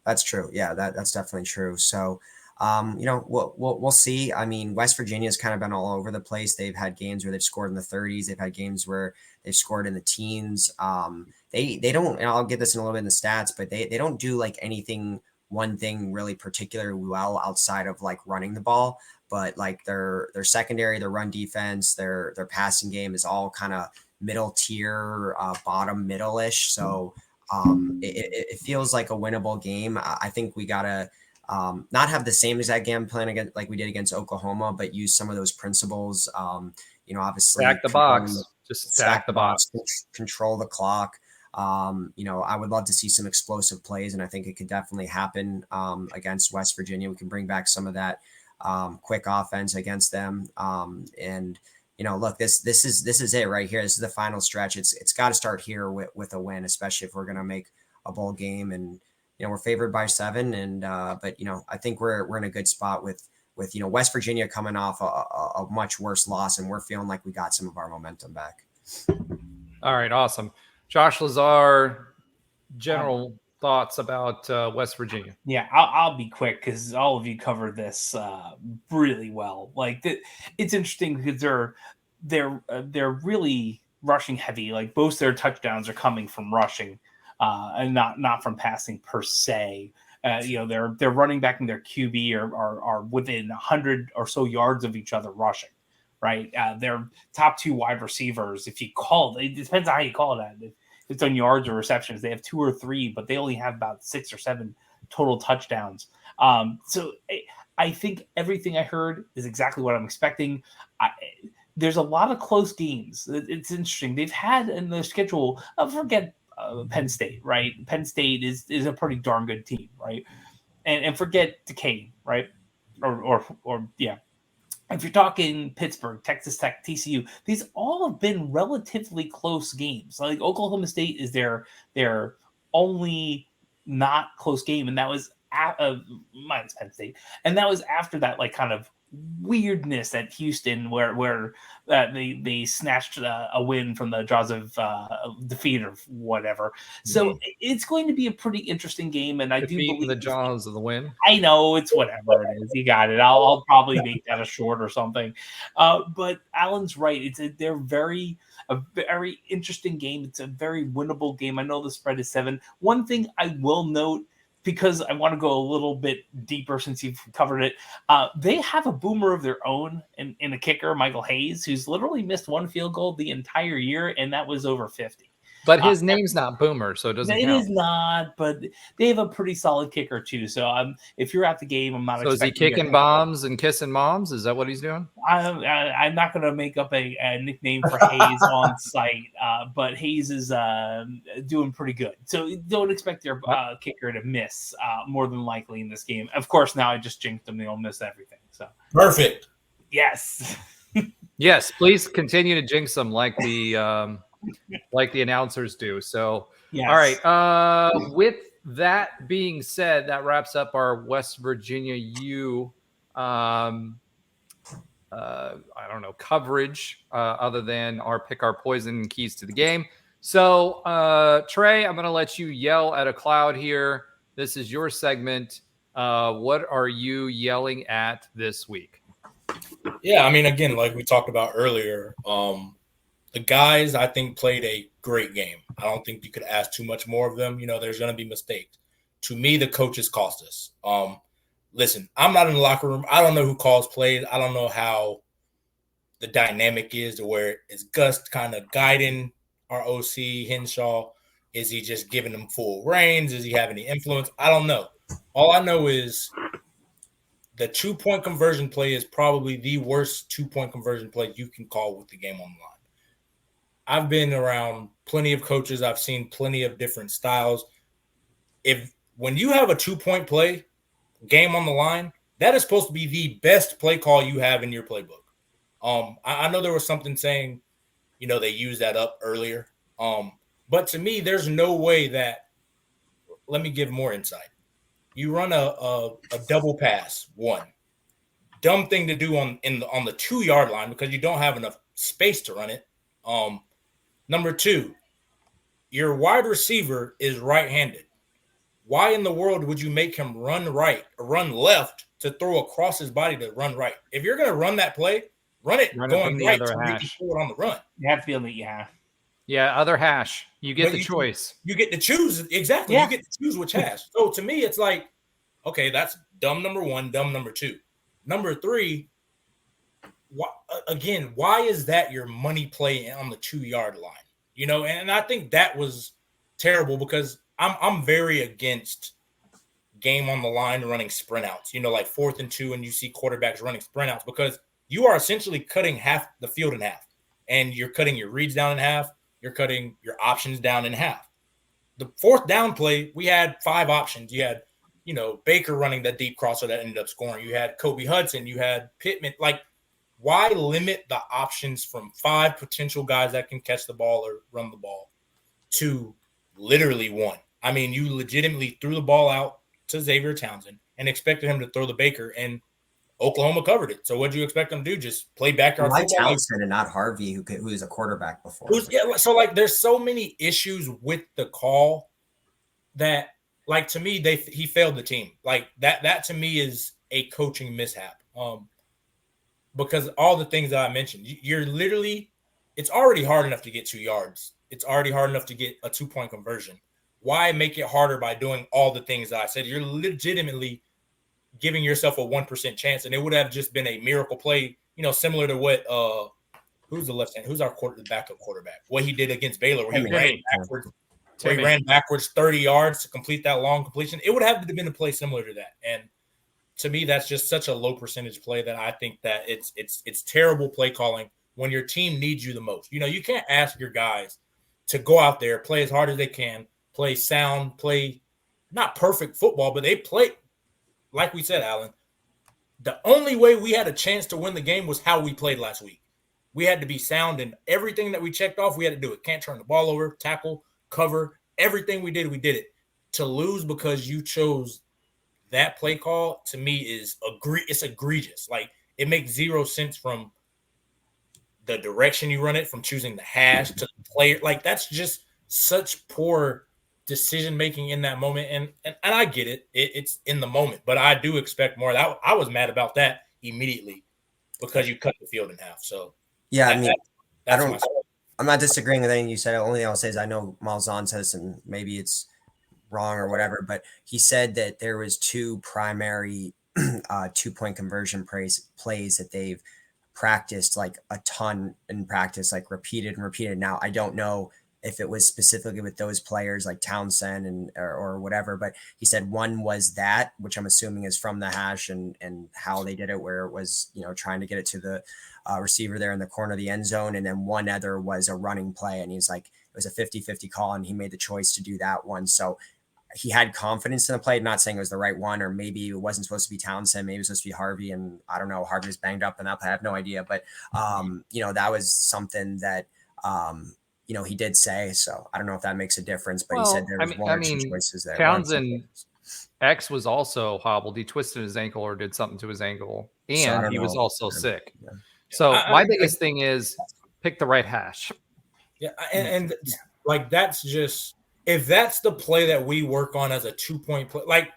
That's true. Yeah, that's definitely true. So, we'll see. I mean, West Virginia's kind of been all over the place. They've had games where they've scored in the 30s. They've had games where they've scored in the teens. They don't, and I'll get this in a little bit in the stats, but they don't do like one thing really particularly well outside of like running the ball. But like their secondary, their run defense, their passing game is all kind of middle tier, bottom middle-ish. So it feels like a winnable game. I think we gotta not have the same exact game plan against like we did against Oklahoma, but use some of those principles. Obviously stack the box, just stack the box, control the clock. I would love to see some explosive plays, and I think it could definitely happen against West Virginia. We can bring back some of that quick offense against them. Look, this is it right here. This is the final stretch. It's got to start here with a win, especially if we're going to make a bowl game. And we're favored by 7. And but I think we're in a good spot with West Virginia coming off a much worse loss, and we're feeling like we got some of our momentum back. All right, awesome. Josh Lazar, general thoughts about West Virginia? Yeah, I'll be quick because all of you covered this really well. Like it's interesting because they're really rushing heavy. Like most of their touchdowns are coming from rushing, and not from passing per se. Their running back and their QB are within 100 or so yards of each other rushing. Right, their top 2 wide receivers, if you call it depends on how you call it. If it's on yards or receptions, they have 2 or 3, but they only have about 6 or 7 total touchdowns. So I think everything I heard is exactly what I'm expecting. There's a lot of close games. It's interesting. They've had in the schedule, forget Penn State, right? Penn State is a pretty darn good team, right? And forget Duquesne, right? Or yeah. If you're talking Pittsburgh, Texas Tech, TCU, these all have been relatively close games. Like Oklahoma State is their only not close game, and that was minus Penn State, and that was after that like kind of weirdness at Houston where they snatched a win from the jaws of defeat or whatever. So it's going to be a pretty interesting game, and I do believe the jaws of the win. I know it's whatever it is. You got it. I'll probably make that a short or something. But Alan's right. They're a very interesting game. It's a very winnable game. I know the spread is 7. One thing I will note, because I want to go a little bit deeper since you've covered it, they have a boomer of their own in a kicker, Michael Hayes, who's literally missed 1 field goal the entire year, and that was over 50. But his name's not Boomer, so it doesn't count. It is not, but they have a pretty solid kicker too. So if you're at the game, I'm not. So is he kicking bombs and kissing moms? Is that what he's doing? I'm not going to make up a nickname for Hayes on site, but Hayes is doing pretty good. So don't expect your kicker to miss more than likely in this game. Of course, now I just jinxed them; they'll miss everything. So perfect. Yes. Yes. Please continue to jinx them like the announcers do. So, yes. All right. With that being said, that wraps up our West Virginia U. I don't know, coverage other than our pick our poison keys to the game. So, Trey, I'm going to let you yell at a cloud here. This is your segment. What are you yelling at this week? Yeah, I mean, again, like we talked about earlier, the guys, I think, played a great game. I don't think you could ask too much more of them. You know, there's going to be mistakes. To me, the coaches cost us. Listen, I'm not in the locker room. I don't know who calls plays. I don't know how the dynamic is to where is Gus kind of guiding our OC, Henshaw? Is he just giving them full reins? Does he have any influence? I don't know. All I know is the 2-point conversion play is probably the worst 2-point conversion play you can call with the game on the line. I've been around plenty of coaches. I've seen plenty of different styles. When you have a 2-point play, game on the line, that is supposed to be the best play call you have in your playbook. I know there was something saying, you know, they used that up earlier. But to me, there's no way that – let me give more insight. You run a double pass, one. Dumb thing to do on the 2-yard line because you don't have enough space to run it. Number 2, your wide receiver is right-handed. Why in the world would you make him run right or run left to throw across his body to run right? If you're going to run that play, run it going right to make it forward on the run. You have to be able to, yeah. Yeah, other hash. You get the choice. You get to choose. Exactly. Yeah. You get to choose which hash. So to me, it's like, okay, that's dumb number 1, dumb number 2. Number 3, why is that your money play on the 2-yard line? You know, and I think that was terrible because I'm very against game on the line running sprint outs. You know, like 4th and 2, and you see quarterbacks running sprint outs because you are essentially cutting half the field in half, and you're cutting your reads down in half. You're cutting your options down in half. The 4th down play, we had 5 options. You had, you know, Baker running that deep crosser that ended up scoring. You had Kobe Hudson. You had Pittman. Like, why limit the options from 5 potential guys that can catch the ball or run the ball to literally 1? I mean, you legitimately threw the ball out to Xavier Townsend and expected him to throw the Baker, and Oklahoma covered it. So what do you expect them to do? Just play backyard football? Why Townsend and not Harvey, who was a quarterback before? So, like, there's so many issues with the call that, like, to me, he failed the team. Like, that to me is a coaching mishap. Because all the things that I mentioned, you're literally – it's already hard enough to get 2 yards. It's already hard enough to get a 2-point conversion. Why make it harder by doing all the things that I said? You're legitimately giving yourself a 1% chance, and it would have just been a miracle play, you know, similar to what who's the left hand? Who's our backup quarterback? What he did against Baylor, where he ran backwards 30 yards to complete that long completion. It would have been a play similar to that. And to me, that's just such a low percentage play that I think that it's terrible play calling when your team needs you the most. You know, you can't ask your guys to go out there, play as hard as they can, play sound, play not perfect football, but they play, like we said, Alan, the only way we had a chance to win the game was how we played last week. We had to be sound in everything that we checked off. We had to do it. Can't turn the ball over, tackle, cover, everything we did it. to lose because you chose that play call, to me, it's egregious. Like, it makes zero sense from the direction you run it, from choosing the hash to the player. Like, that's just such poor decision making in that moment. And I get it. It's in the moment, but I do expect more. I was mad about that immediately because you cut the field in half. So yeah, I mean, that's I'm not disagreeing with anything you said. The only thing I'll say is I know Malzahn says, and maybe it's wrong or whatever, but he said that there was two primary 2-point conversion plays that they've practiced like a ton in practice, like repeated and repeated. Now, I don't know if it was specifically with those players like Townsend and or whatever, but he said one was that, which I'm assuming is from the hash and how they did it, where it was, trying to get it to the receiver there in the corner of the end zone. And then one other was a running play. And he's like, it was a 50-50 call and he made the choice to do that one. So he had confidence in the play, not saying it was the right one, or maybe it wasn't supposed to be Townsend, maybe it was supposed to be Harvey. And I don't know, Harvey was banged up in that play. I have no idea, but that was something that, he did say. So I don't know if that makes a difference, but he said there was one or two choices there. Townsend X was also hobbled. He twisted his ankle or did something to his ankle, and he was also sick. Yeah. So my biggest thing is pick the right hash. Yeah, and like, that's just, if that's the play that we work on as a 2-point play, like,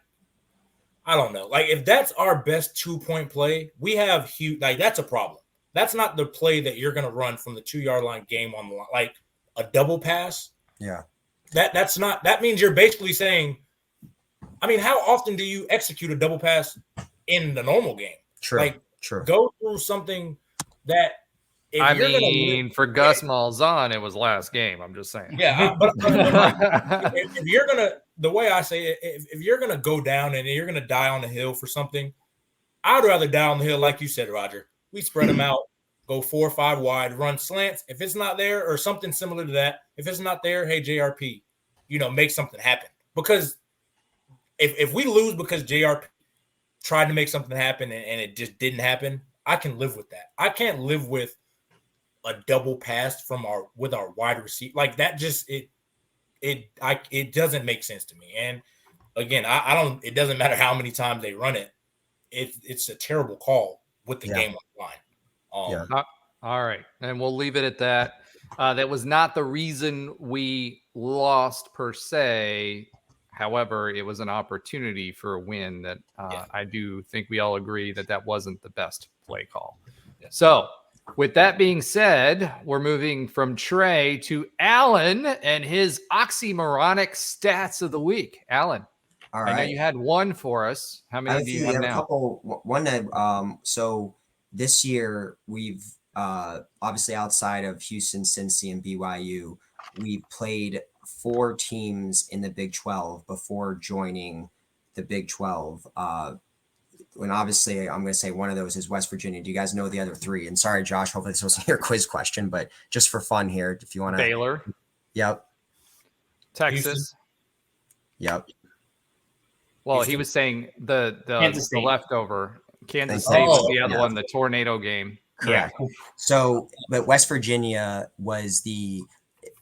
I don't know. Like, if that's our best 2-point play, we have huge, like, that's a problem. That's not the play that you're going to run from the 2-yard line game on the line. Like, a double pass. Yeah. That's not, that means you're basically saying, I mean, how often do you execute a double pass in the normal game? True. Like, true. Go through something that, for Gus Malzahn, it was last game. I'm just saying. Yeah, but if you're gonna, the way I say it, if you're gonna go down and you're gonna die on the hill for something, I'd rather die on the hill, like you said, Roger. We spread them out, go 4 or 5 wide, run slants. If it's not there, or something similar to that, if it's not there, hey, JRP, make something happen. Because if we lose because JRP tried to make something happen and it just didn't happen, I can live with that. I can't live with a double pass with our wide receiver. Like, that just, it doesn't make sense to me. And again, I don't, it doesn't matter how many times they run it. It's a terrible call with the game on the line. All right. And we'll leave it at that. That was not the reason we lost per se. However, it was an opportunity for a win that I do think we all agree that wasn't the best play call. Yeah. So with that being said, we're moving from Trey to Alan and his oxymoronic stats of the week. Alan, all right. I know you had one for us. How many do you have now? A couple. One that, so this year we've obviously, outside of Houston, Cincy, and BYU, we played 4 teams in the Big 12 before joining the Big 12. When obviously I'm going to say one of those is West Virginia. Do you guys know the other 3? And sorry, Josh, hopefully this wasn't your quiz question, but just for fun here, if you want to. Baylor. Yep. Texas. Houston. Yep. Well, Houston. He was saying the leftover. Kansas State was the other one, the tornado game. Correct. Yeah. So, but West Virginia was the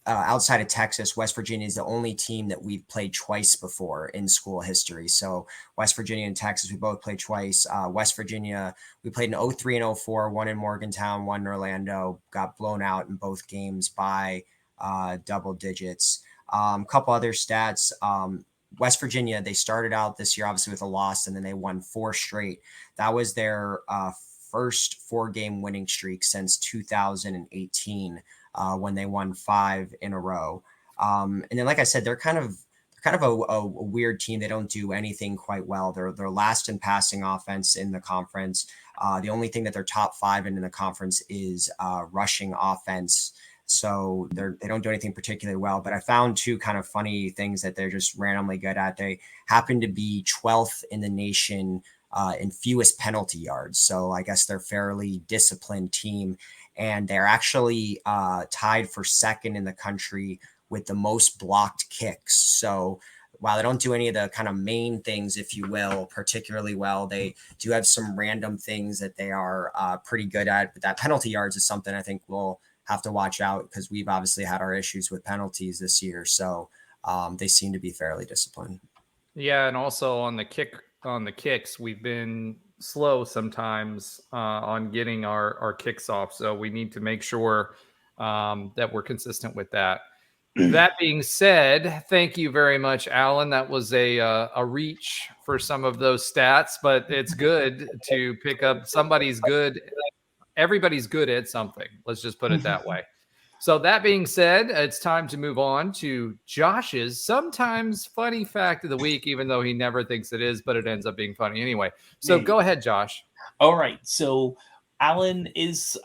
outside of Texas, West Virginia is the only team that we've played twice before in school history. So West Virginia and Texas, we both played twice. West Virginia, we played in 03 and 04, one in Morgantown, one in Orlando, got blown out in both games by double digits. A couple other stats. West Virginia, they started out this year, obviously, with a loss, and then they won 4 straight. That was their first 4-game winning streak since 2018. When they won 5 in a row. And then, like I said, they're kind of a weird team. They don't do anything quite well. They're last in passing offense in the conference. The only thing that they're top 5 in the conference is rushing offense. So they don't do anything particularly well. But I found 2 kind of funny things that they're just randomly good at. They happen to be 12th in the nation in fewest penalty yards. So I guess they're a fairly disciplined team. And they're actually tied for 2nd in the country with the most blocked kicks. So while they don't do any of the kind of main things, if you will, particularly well, they do have some random things that they are pretty good at. But that penalty yards is something I think we'll have to watch out, because we've obviously had our issues with penalties this year. So they seem to be fairly disciplined. Yeah, and also on the kicks, we've been slow sometimes on getting our kicks off. So we need to make sure that we're consistent with that. That being said, thank you very much, Alan. That was a reach for some of those stats, but it's good to pick up somebody's good. Everybody's good at something. Let's just put it that way. So that being said, it's time to move on to Josh's sometimes funny fact of the week, even though he never thinks it is, but it ends up being funny anyway. So go ahead, Josh. All right. So Alan is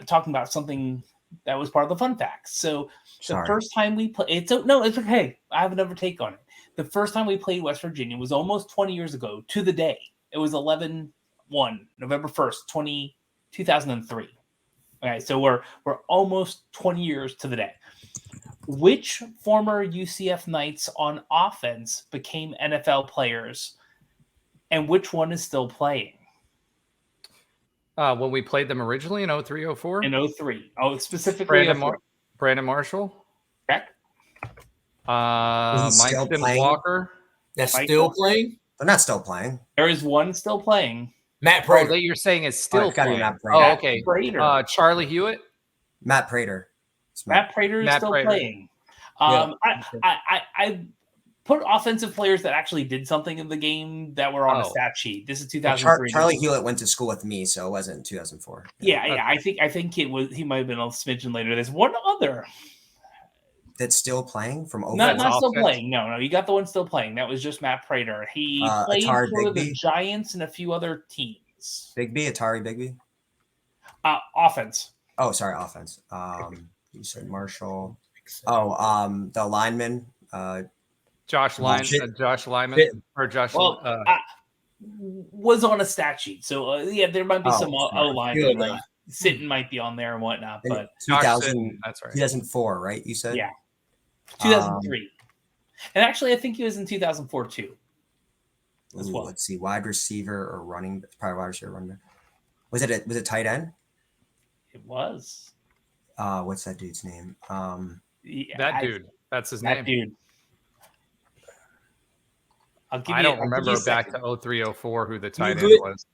talking about something that was part of the fun facts. So the first time we played, it's okay. I have another take on it. The first time we played West Virginia was almost 20 years ago to the day. It was 11-1, November 1st, 2003. Okay, so we're almost 20 years to the day. Which former UCF Knights on offense became NFL players, and which one is still playing? When we played them originally in 03, 04? In 03. Oh, specifically Brandon Marshall? Correct. Mike Sims Walker? That's still playing? They're not still playing. There is one still playing. Matt Prater. That you're saying is still playing. Oh, okay. Prater. Charlie Hewitt? Matt Prater. Matt Prater is still playing. I put offensive players that actually did something in the game that were on a stat sheet. This is 2003. Charlie Hewitt went to school with me, so it wasn't 2004. Yeah. I think it was. He might have been a smidgen later. There's one other that's still playing from over. Not still playing. No. You got the one still playing. That was just Matt Prater. He played for the Giants and a few other teams. Atari Bigby. Offense. Oh, sorry, offense. You said Marshall. Oh, the lineman. Josh Lyman. Was on a stat sheet. So there might be some O-line. Like Sitton might be on there and whatnot. But 2000, that's right. 2004, right? You said? Yeah. 2003. And actually, I think he was in 2004 too. Well. Let's see, wide receiver or running, probably wide receiver, running. Was it tight end? It was. What's that dude's name? That dude. That's his name. That dude. I don't remember back to 03, 04 who the tight end was.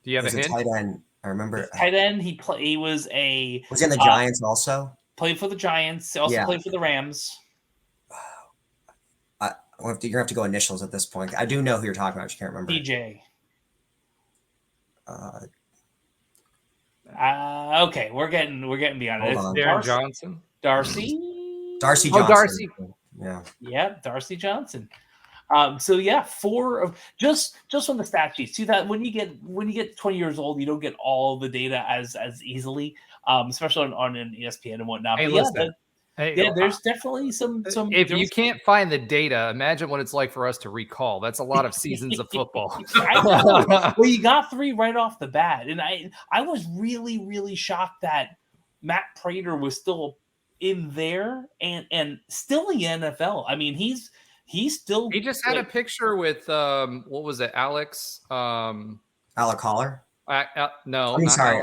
Do you have a hint? Tight end. I remember. Tight end. Was he in the Giants also? Played for the Giants. Also played for the Rams. You're gonna have to go initials at this point. I do know who you're talking about. I can't remember. DJ. Okay, we're getting beyond it. Darren Johnson. Darcy Johnson. Oh, Darcy. Yeah, Darcy Johnson. Four of just on the stat sheets. When you get 20 years old, you don't get all the data as easily, especially on an ESPN and whatnot. Hey, but listen. There's definitely some. If you can't find the data, imagine what it's like for us to recall. That's a lot of seasons of football. I know. Well, you got three right off the bat, and I was really, really shocked that Matt Prater was still in there and still in the NFL. I mean, he's still. He just had a picture with what was it, Alex? Alec Holler. No, I'm sorry,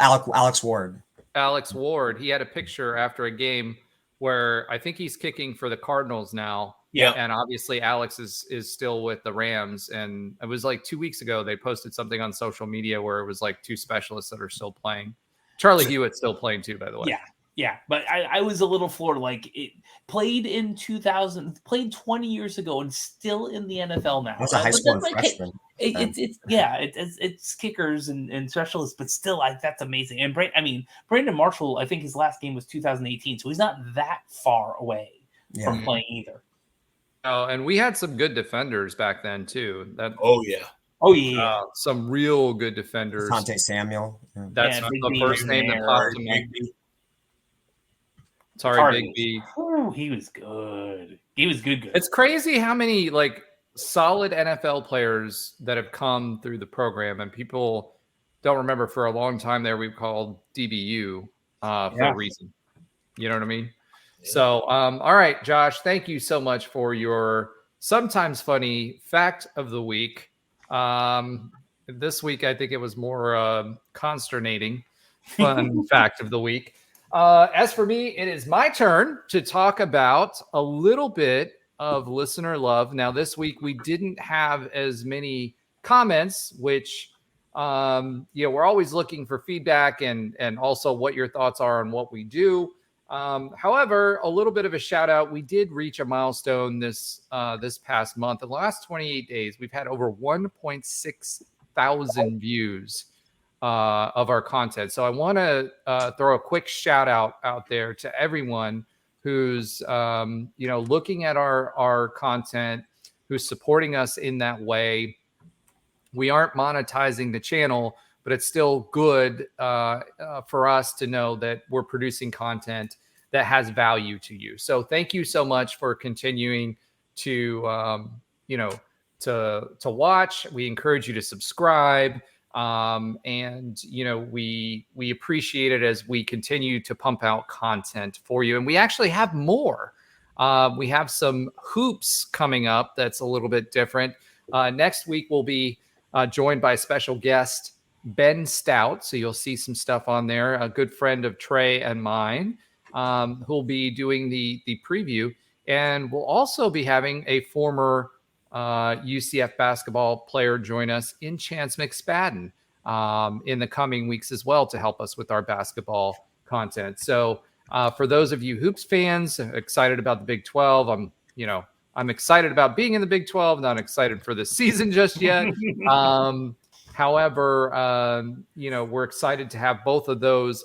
Alex Ward. Alex Ward. He had a picture after a game where I think he's kicking for the Cardinals now. Yeah. And obviously Alex is still with the Rams. And it was like 2 weeks ago, they posted something on social media where it was like two specialists that are still playing. Charlie Hewitt's still playing too, by the way. Yeah. But I was a little floored. Like, it played in 2000, played 20 years ago and still in the NFL now. That's a high school freshman. It's kickers and specialists, but still, that's amazing. And Brandon Marshall, I think his last game was 2018, so he's not that far away from playing either. Oh, and we had some good defenders back then too. Some real good defenders. Asante Samuel. That's the first name that popped to me. Sorry, Big B. He was good. He was good. It's crazy how many solid NFL players that have come through the program, and people don't remember for a long time there we've called DBU for a reason. You know what I mean? Yeah. So, all right, Josh, thank you so much for your sometimes funny fact of the week. This week, I think it was more consternating fun fact of the week. As for me, it is my turn to talk about a little bit of listener love. Now, this week we didn't have as many comments, which we're always looking for feedback and also what your thoughts are on what we do. However, a little bit of a shout out. We did reach a milestone this past month. In the last 28 days, we've had over 1.6 thousand views of our content. So I want to throw a quick shout out there to everyone who's looking at our content, who's supporting us in that way. We aren't monetizing the channel, but it's still good for us to know that we're producing content that has value to you. So thank you so much for continuing to to watch. We encourage you to subscribe. And we appreciate it as we continue to pump out content for you. And we actually have more. We have some hoops coming up that's a little bit different. Next week we'll be joined by a special guest, Ben Stout. So you'll see some stuff on there. A good friend of Trey and mine, who'll be doing the preview. And we'll also be having a former UCF basketball player join us in Chance McSpadden in the coming weeks as well to help us with our basketball content. So for those of you hoops fans excited about the Big 12, I'm excited about being in the Big 12, not excited for this season just yet. However, we're excited to have both of those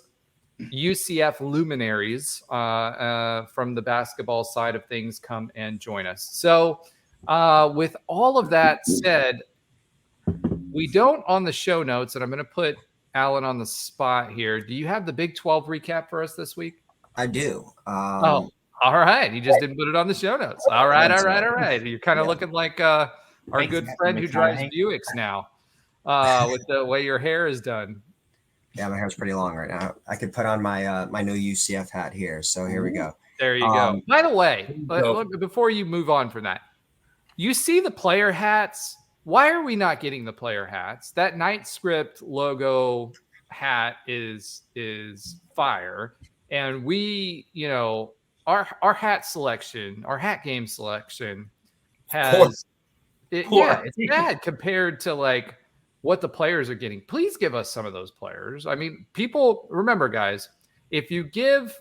UCF luminaries from the basketball side of things come and join us. So with all of that said, we don't on the show notes, and I'm going to put Alan on the spot here. Do you have the Big 12 recap for us this week? I do. All right. You just didn't put it on the show notes. All right. You're kind of looking like our good friend who drives Buicks now with the way your hair is done. Yeah, my hair's pretty long right now. I could put on my my new UCF hat here. So here we go. There you go. By the way, before you move on from that, you see the player hats. Why are we not getting the player hats? That Night Script logo hat is fire. And we, our hat selection, our hat game selection has it's bad compared to like what the players are getting. Please give us some of those players. I mean, people remember, guys, if you give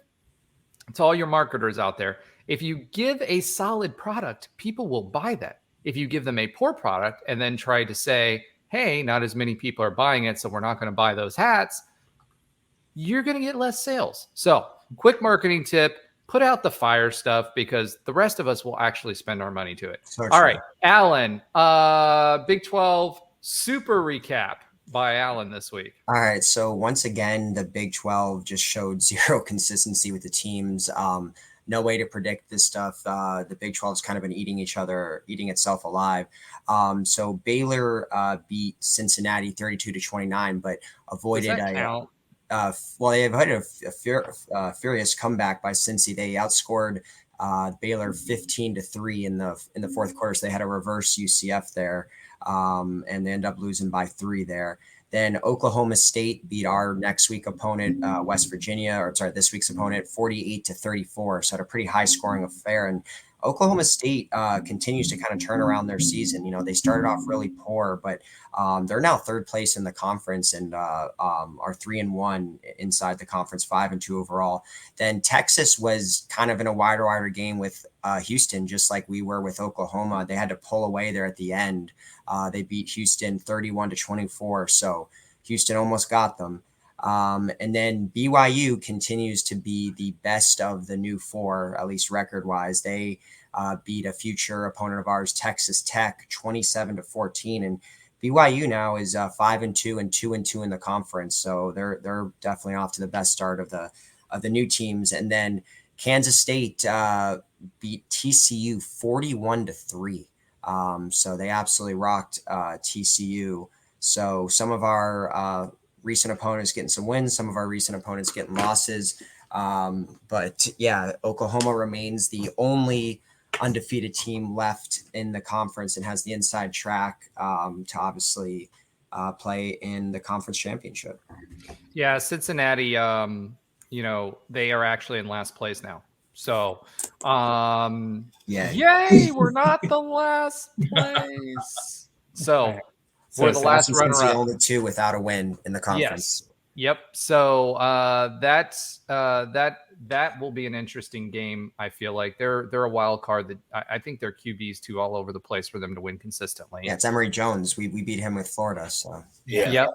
to all your marketers out there, if you give a solid product, people will buy that. If you give them a poor product and then try to say, hey, not as many people are buying it, so we're not going to buy those hats, you're going to get less sales. So quick marketing tip, put out the fire stuff because the rest of us will actually spend our money to it. All right, Alan, Big 12 super recap by Alan this week. All right. So once again, the Big 12 just showed zero consistency with the teams. No way to predict this stuff. The Big 12 has kind of been eating itself alive. So Baylor beat Cincinnati 32-29, but avoided they avoided a furious comeback by Cincy. They outscored Baylor 15-3 in the fourth quarter. So they had a reverse UCF there, and they ended up losing by 3 there. Then Oklahoma State beat our next week opponent, West Virginia, this week's opponent, 48-34. So had a pretty high scoring affair. And Oklahoma State continues to kind of turn around their season. They started off really poor, but they're now third place in the conference and are 3-1 inside the conference, 5-2 overall. Then Texas was kind of in a wider game with Houston, just like we were with Oklahoma. They had to pull away there at the end. They beat Houston 31-24. So Houston almost got them. And then BYU continues to be the best of the new 4, at least record-wise. They beat a future opponent of ours, Texas Tech, 27-14. And BYU now is 5-2 and 2-2 in the conference. So they're definitely off to the best start of the new teams. And then Kansas State beat TCU 41-3. So they absolutely rocked TCU. So some of our recent opponents getting some wins, some of our recent opponents getting losses. But yeah, Oklahoma remains the only undefeated team left in the conference and has the inside track to obviously play in the conference championship. Yeah, Cincinnati they are actually in last place now. So, Yeah. yay, we're not the last place. So we're the last Washington's the runner-up. only two without a win in the conference. Yes. Yep. So that will be an interesting game. I feel like they're a wild card that I think their QB's too all over the place for them to win consistently. Yeah, it's Emory Jones. We beat him with Florida. So Yeah. Yep.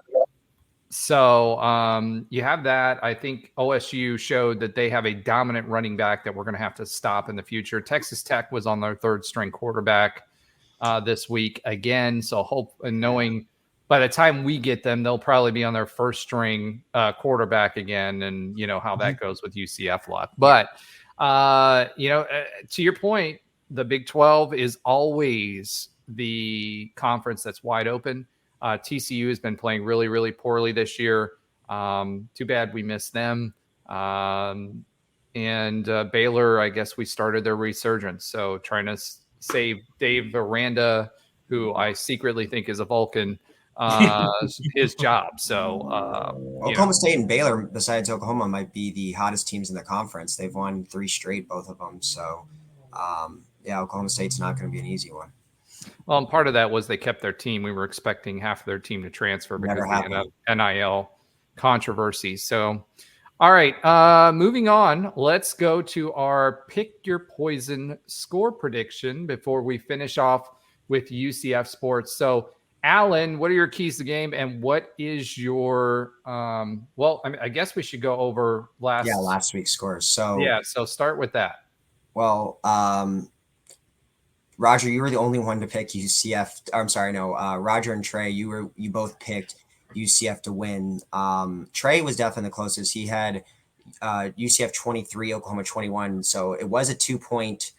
So you have that. I think OSU showed that they have a dominant running back that we're going to have to stop in the future. Texas Tech was on their third string quarterback this week again. So hope and knowing by the time we get them, they'll probably be on their first string quarterback again. And you know how that goes with UCF luck. But, to your point, the Big 12 is always the conference that's wide open. TCU has been playing really, really poorly this year. Too bad we missed them. And Baylor, I guess we started their resurgence. So trying to save Dave Aranda, who I secretly think is a Vulcan, his job. So Oklahoma State and Baylor, besides Oklahoma, might be the hottest teams in the conference. They've won 3 straight, both of them. So, Oklahoma State's not going to be an easy one. Well, and part of that was they kept their team. We were expecting half of their team to transfer because of the NIL controversy. So, all right, moving on. Let's go to our Pick Your Poison score prediction before we finish off with UCF sports. So, Alan, what are your keys to the game, and what is your I guess we should go over last week's scores. So so start with that. Well, Roger, you were the only one to pick UCF. I'm sorry, no. Roger and Trey, you both picked UCF to win. Trey was definitely the closest. He had UCF 23, Oklahoma 21. So it was a 2-point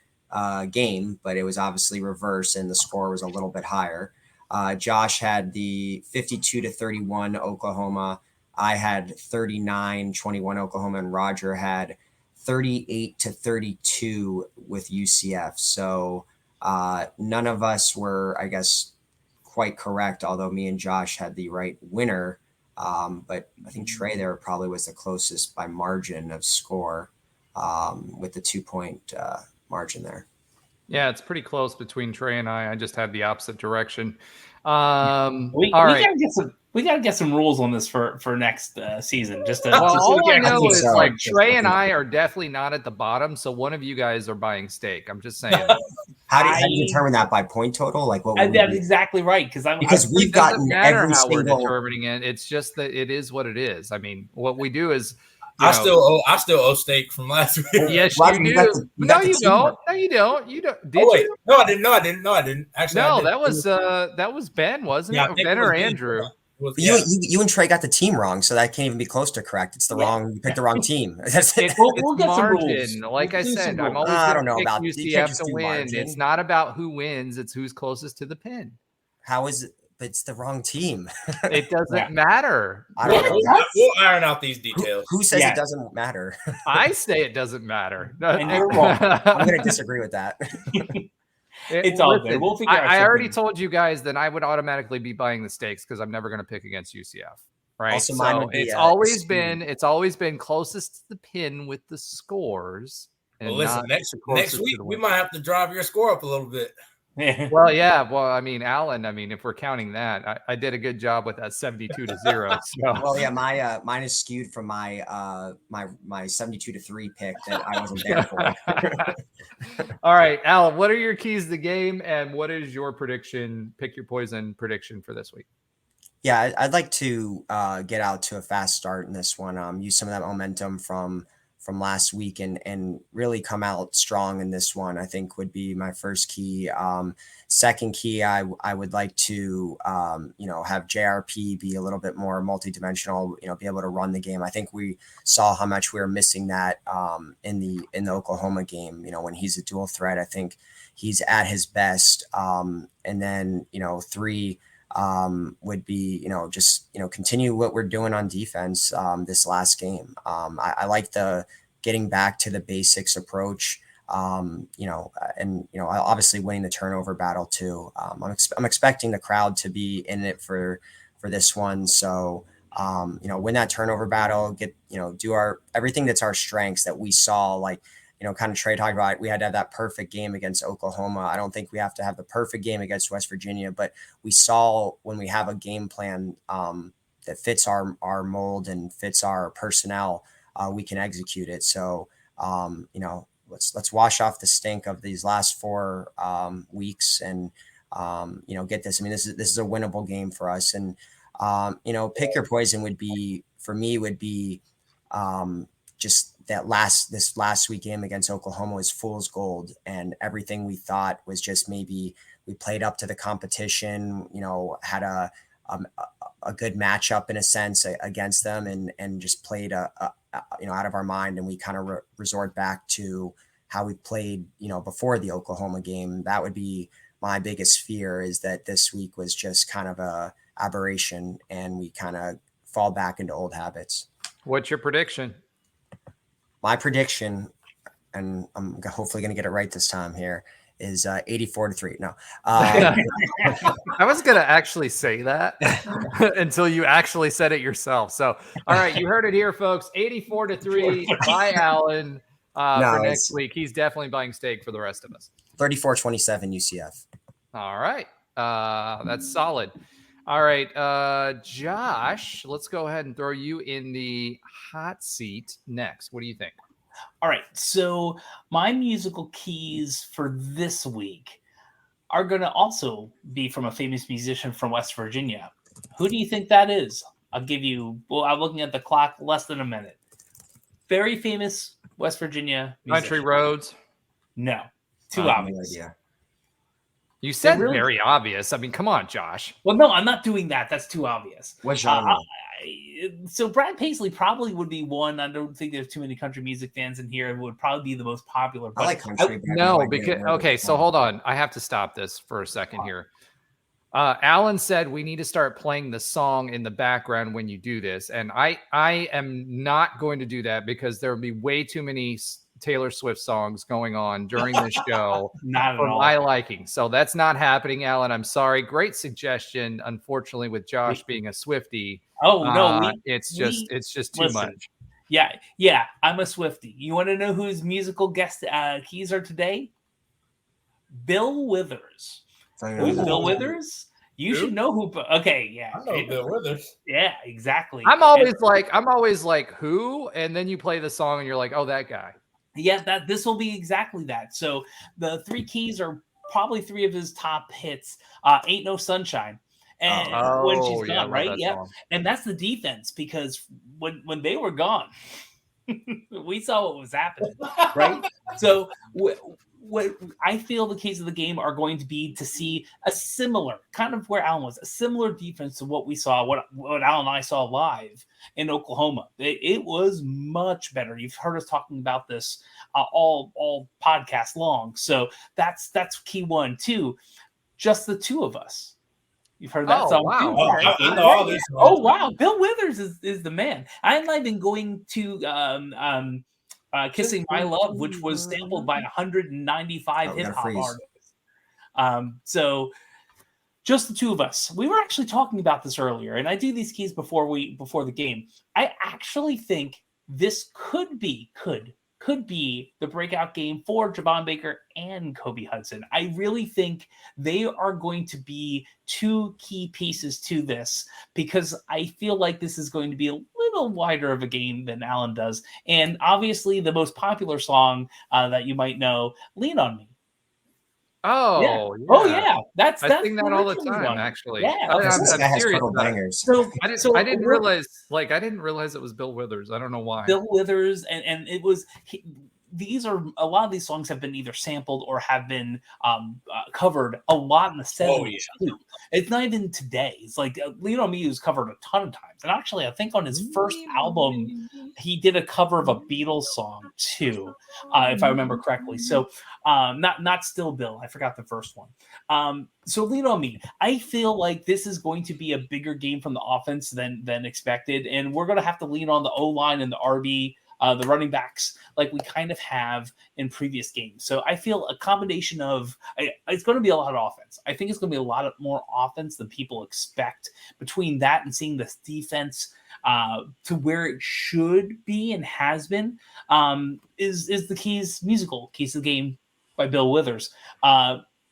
game, but it was obviously reverse, and the score was a little bit higher. Josh had the 52-31 Oklahoma. I had 39-21 Oklahoma, and Roger had 38-32 with UCF. So none of us were, I guess, quite correct, although me and Josh had the right winner. But I think Trey there probably was the closest by margin of score with the 2-point margin there. Yeah, it's pretty close between Trey and I. I just had the opposite direction. We gotta get some rules on this for next season. Just to, all I know is like Trey and I are definitely not at the bottom, so one of you guys are buying steak. I'm just saying. How do you determine that by point total? Like what? That's exactly right because we've gotten every how single. We're determining it. It's just that it is what it is. I mean, what we do is. I still owe steak from last week. Yes, you do. No, you don't. You don't. Did you? No, I didn't. Actually, no, that was Ben, wasn't it? Ben or Andrew? You and Trey got the team wrong, so that can't even be close to correct. It's the wrong. You picked the wrong team. We'll get some rules. Like I said, I'm always going to pick UCF to win. Margin. It's not about who wins; it's who's closest to the pin. How is it? But it's the wrong team. It doesn't matter. I don't know. We'll iron out these details. Who says it doesn't matter? I say it doesn't matter. And you're wrong. I'm going to disagree with that. It's all good. We'll figure out. I already told you guys that I would automatically be buying the steaks because I'm never going to pick against UCF. Right. Also, so it's always been closest to the pin with the scores. Well, listen, next week we might have to drive your score up a little bit. Well, yeah. Well, I mean, Alan, if we're counting that, I did a good job with that 72-0. So. Well, yeah, mine is skewed from my 72-3 pick that I wasn't there for. All right, Alan, what are your keys to the game, and what is your prediction? Pick your poison prediction for this week. Yeah, I'd like to get out to a fast start in this one. Use some of that momentum from last week and really come out strong in this one, I think would be my first key. Second key, I would like to, have JRP be a little bit more multidimensional, be able to run the game. I think we saw how much we were missing that in the Oklahoma game, when he's a dual threat. I think he's at his best. And then, 3 would be, continue what we're doing on defense this last game. I like the getting back to the basics approach, obviously winning the turnover battle too. I'm expecting the crowd to be in it for this one. So win that turnover battle, do everything that's our strengths that we saw, like, kind of Trey talked about, we had to have that perfect game against Oklahoma. I don't think we have to have the perfect game against West Virginia, but we saw when we have a game plan that fits our mold and fits our personnel, we can execute it. So, let's wash off the stink of these last 4 weeks and, get this. I mean, this is a winnable game for us. And, pick your poison would be just this last week game against Oklahoma was fool's gold, and everything we thought was just maybe we played up to the competition, had a good matchup in a sense against them, and just played out of our mind, and we kind of resort back to how we played, before the Oklahoma game. That would be my biggest fear, is that this week was just kind of a aberration and we kind of fall back into old habits. What's your prediction? My prediction, and I'm hopefully going to get it right this time here, is 84-3. No. I was going to actually say that until you actually said it yourself. So, all right, you heard it here, folks. 84-3 by Alan for next week. He's definitely buying steak for the rest of us. 34-27 UCF. All right. That's solid. All right, Josh, let's go ahead and throw you in the hot seat next. What do you think? All right, so my musical keys for this week are going to also be from a famous musician from West Virginia. Who do you think that is? I'm looking at the clock, less than a minute. Very famous West Virginia musician. Country Roads? No, too obvious. No idea. You said very obvious. I mean, come on, Josh. Well, no, I'm not doing that. That's too obvious. What genre? So Brad Paisley probably would be one. I don't think there's too many country music fans in here. It would probably be the most popular. I like country. So hold on. I have to stop this for a second here. Alan said we need to start playing the song in the background when you do this. And I am not going to do that because there will be way too many Taylor Swift songs going on during this show for my liking. So that's not happening, Alan. I'm sorry. Great suggestion. Unfortunately, with Josh being a Swiftie, it's just too much. Yeah, I'm a Swiftie. You want to know whose musical guest keys are today? Bill Withers. Who's Bill Withers? You should know who. Okay, yeah. I know Bill Withers. Yeah, exactly. I'm always like, who? And then you play the song and you're like, oh, that guy. Yeah, this will be exactly that. So the 3 keys are probably 3 of his top hits. Ain't No Sunshine. And when she's gone, right? Yeah. Song. And that's the defense, because when they were gone, we saw what was happening, right? So what I feel the keys of the game are going to be to see a similar, kind of where Alan was, a similar defense to what we saw, what Alan and I saw live in Oklahoma. It was much better. You've heard us talking about this all podcast long. So that's key 1. 2, just the 2 of us. You've heard that song too. I know all these songs. Oh wow, Bill Withers is the man. I'm not even going to Kissing My Love, which was sampled by 195 hip hop artists. So just the 2 of us. We were actually talking about this earlier, and I do these keys before the game. I actually think this could be the breakout game for Javon Baker and Kobe Hudson. I really think they are going to be 2 key pieces to this, because I feel like this is going to be a little wider of a game than Alan does. And obviously the most popular song that you might know, Lean on Me. Oh, yeah. Oh yeah, that's I sing that all the time. One. Actually, yeah. I'm serious. Bangers. I didn't realize it was Bill Withers. I don't know why. Bill Withers, and it was. A lot of these songs have been either sampled or have been covered a lot in the 70s too. It's not even today. It's like Lean on Me was covered a ton of times. And actually, I think on his first album, he did a cover of a Beatles song too, if I remember correctly. So not Still Bill. I forgot the first one. So Lean on Me. I feel like this is going to be a bigger game from the offense than expected. And we're going to have to lean on the O-line and the RB the running backs like we kind of have in previous games. So I feel a combination of it's going to be a lot of offense. I think it's going to be a lot more offense than people expect. Between that and seeing this defense to where it should be and has been is the Keys musical, Keys to the Game by Bill Withers.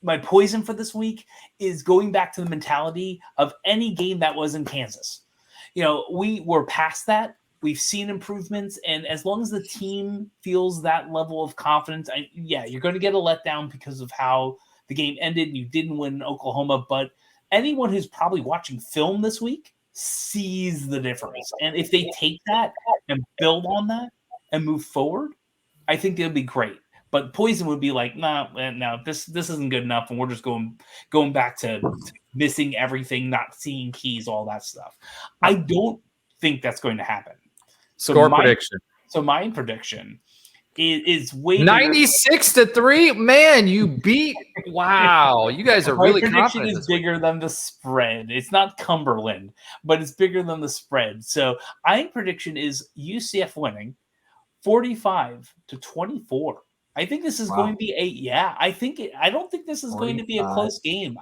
My poison for this week is going back to the mentality of any game that was in Kansas. We were past that. We've seen improvements, and as long as the team feels that level of confidence, you're going to get a letdown because of how the game ended and you didn't win in Oklahoma, but anyone who's probably watching film this week sees the difference. And if they take that and build on that and move forward, I think it'll be great. But poison would be like, no, this isn't good enough, and we're just going back to missing everything, not seeing keys, all that stuff. I don't think that's going to happen. Score prediction. So my prediction is way 96-3. Man, you beat. Wow, you guys are really confident. My prediction is bigger than the spread. It's not Cumberland, but it's bigger than the spread. So my prediction is UCF winning 45-24. I think this is going to be I don't think this is going to be a close game.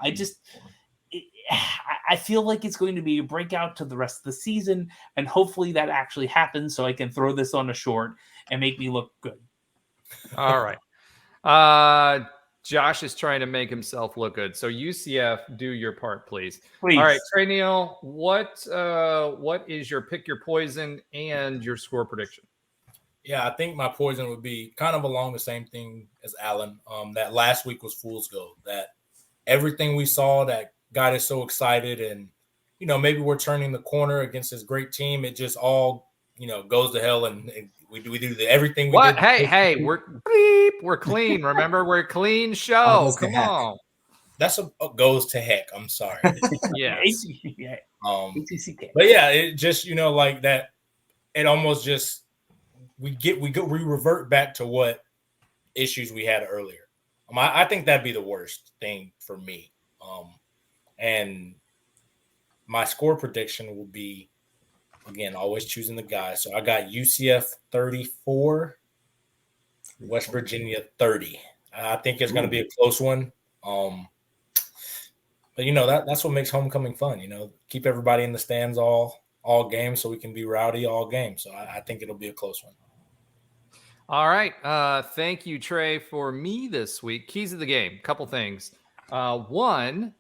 I feel like it's going to be a breakout to the rest of the season, and hopefully that actually happens so I can throw this on a short and make me look good. All right. Josh is trying to make himself look good. So UCF, do your part, please. All right, Trey Neal, what is your pick your poison and your score prediction? Yeah, I think my poison would be kind of along the same thing as Alan. That last week was fool's gold. That everything we saw that got us so excited, and maybe we're turning the corner against this great team. It just all goes to hell, and we do everything. We did. Hey, we're clean. Remember, we're a clean show. Come on. That's a goes to heck. I'm sorry. Yes. But yeah, it just like that. It almost just. We revert back to what issues we had earlier. I think that'd be the worst thing for me. And my score prediction will be, again, always choosing the guys. So I got UCF 34, West Virginia 30. I think it's going to be a close one. But that's what makes homecoming fun. Keep everybody in the stands all game so we can be rowdy all game. So I think it'll be a close one. All right. Thank you, Trey. For me this week, keys of the game, couple things. One,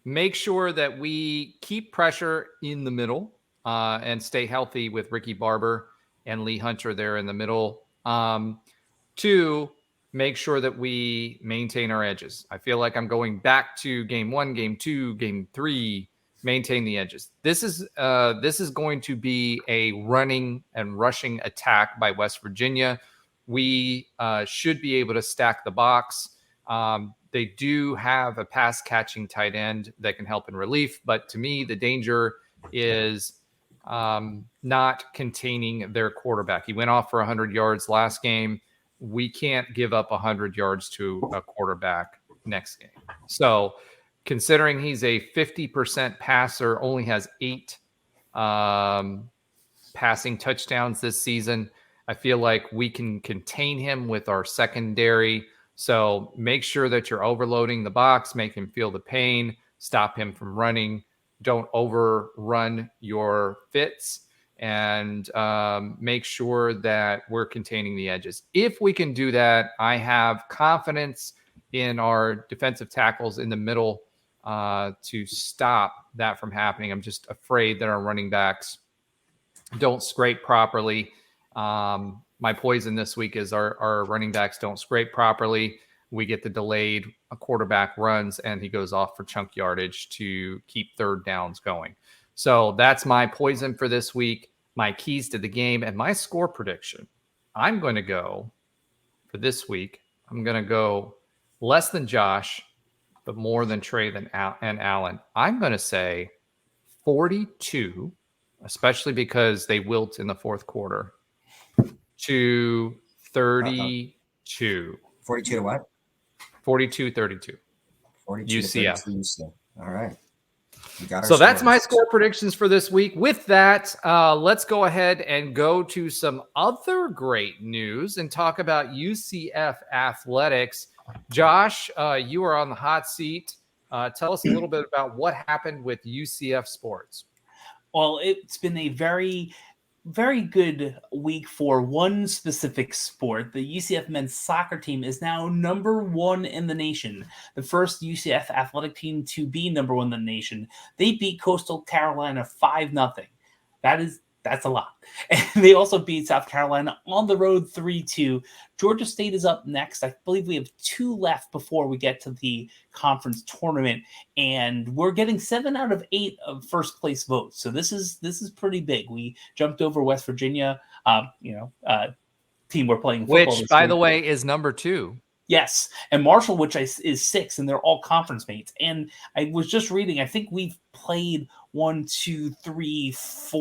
make sure that we keep pressure in the middle and stay healthy with Ricky Barber and Lee Hunter there in the middle. Two, make sure that we maintain our edges. I feel like I'm going back to game 1, game 2, game 3, maintain the edges. This is going to be a running and rushing attack by West Virginia. We should be able to stack the box. They do have a pass catching tight end that can help in relief, but to me, the danger is not containing their quarterback. He went off for 100 yards last game. We can't give up 100 yards to a quarterback next game. So considering he's a 50% passer, only has 8 passing touchdowns this season, I feel like we can contain him with our secondary. So make sure that you're overloading the box, make him feel the pain, stop him from running. Don't overrun your fits, and make sure that we're containing the edges. If we can do that, I have confidence in our defensive tackles in the middle to stop that from happening. I'm just afraid that our running backs don't scrape properly. My poison this week is our running backs don't scrape properly. We get the delayed quarterback runs, and he goes off for chunk yardage to keep third downs going. So that's my poison for this week, my keys to the game, and my score prediction. I'm going to go for this week. I'm going to go less than Josh, but more than Trey and Alan. I'm going to say 42, especially because they wilt in the fourth quarter, to 32. 42 to what? 42-32. 42 UCF. to 32 UCF. All right. So that's my score predictions for this week. With that, let's go ahead and go to some other great news and talk about UCF athletics. Josh, you are on the hot seat. Tell us a little bit about what happened with UCF sports. Well, it's been a very good week for one specific sport. The UCF men's soccer team is now number 1 in the nation. The first UCF athletic team to be number 1 in the nation. They beat Coastal Carolina 5-0. That's a lot. And they also beat South Carolina on the road 3-2. Georgia State is up next. I believe we have 2 left before we get to the conference tournament. And we're getting 7 out of 8 of first place votes. So this is pretty big. We jumped over West Virginia, team we're playing football. Which, by the way, is number 2. Yes, and Marshall, which is 6, and they're all conference mates. And I was just reading, I think we've played 4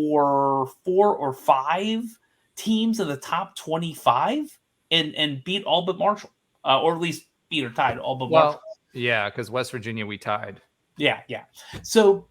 or 5 teams in the top 25 and beat all but Marshall, or at least beat or tied all but Marshall. Yeah, because West Virginia we tied. Yeah. So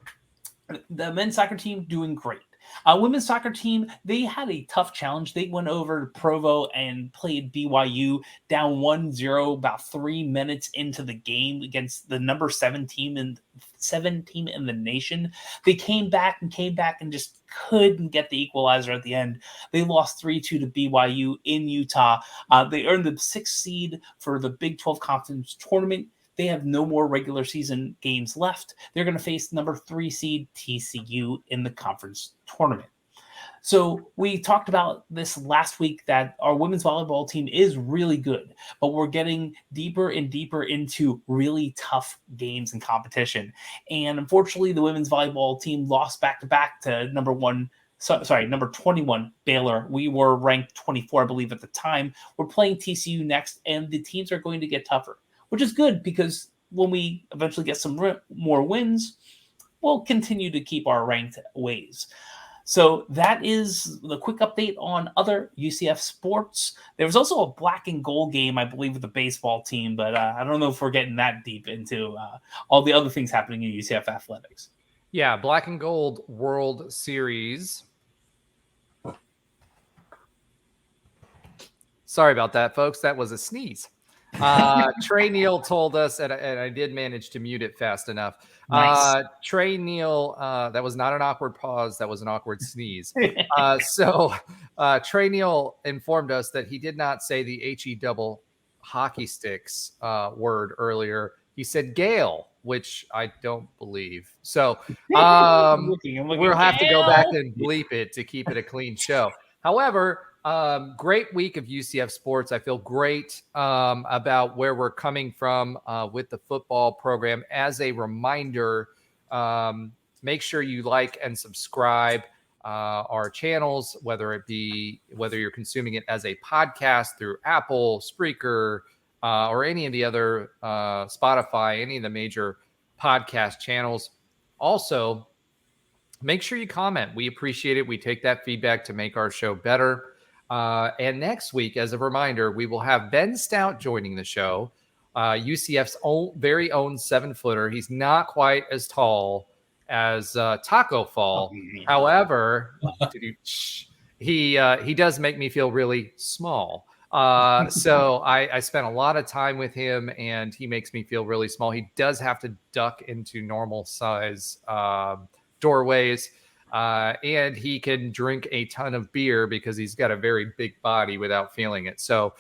the men's soccer team doing great. Women's soccer team, they had a tough challenge. They went over to Provo and played BYU down 1-0 about 3 minutes into the game against the number 7 team in the nation. They came back and just couldn't get the equalizer at the end. They lost 3-2 to BYU in Utah. They earned the 6th seed for the Big 12 Conference Tournament. They have no more regular season games left. They're going to face number 3 seed TCU in the conference tournament. So we talked about this last week that our women's volleyball team is really good, but we're getting deeper and deeper into really tough games and competition. And unfortunately, the women's volleyball team lost back-to-back to number 21 Baylor. We were ranked 24, I believe, at the time. We're playing TCU next, and the teams are going to get tougher, which is good because when we eventually get some more wins, we'll continue to keep our ranked ways. So that is the quick update on other UCF sports. There was also a black and gold game, I believe, with the baseball team, but I don't know if we're getting that deep into all the other things happening in UCF athletics. Yeah, black and gold World Series. Sorry about that, folks. That was a sneeze. Trey Neal told us, and I did manage to mute it fast enough. Nice. Trey Neal, that was not an awkward pause. That was an awkward sneeze. So Trey Neal informed us that he did not say the HE double hockey sticks word earlier. He said Gale, which I don't believe. So we'll have to go back and bleep it to keep it a clean show. However, great week of UCF sports. I feel great about where we're coming from with the football program. As a reminder, make sure you like and subscribe our channels, whether you're consuming it as a podcast through Apple, Spreaker, or any of the other Spotify, any of the major podcast channels. Also, make sure you comment. We appreciate it. We take that feedback to make our show better. And next week, as a reminder, we will have Ben Stout joining the show, UCF's very own 7-footer. He's not quite as tall as Taco Fall. However, he does make me feel really small. So I spent a lot of time with him, and he makes me feel really small. He does have to duck into normal size doorways. And he can drink a ton of beer because he's got a very big body without feeling it. So,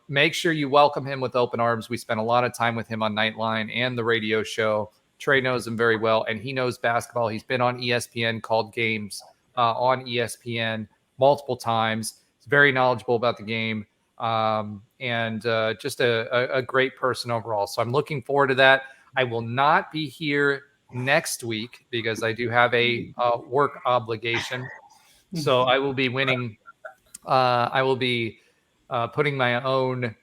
make sure you welcome him with open arms. We spent a lot of time with him on Nightline and the radio show. Trey knows him very well, and he knows basketball. He's been on ESPN, called games on ESPN multiple times. He's very knowledgeable about the game, and just a great person overall. So I'm looking forward to that. I will not be here next week because I do have a work obligation. So I will be winning. I will be putting my own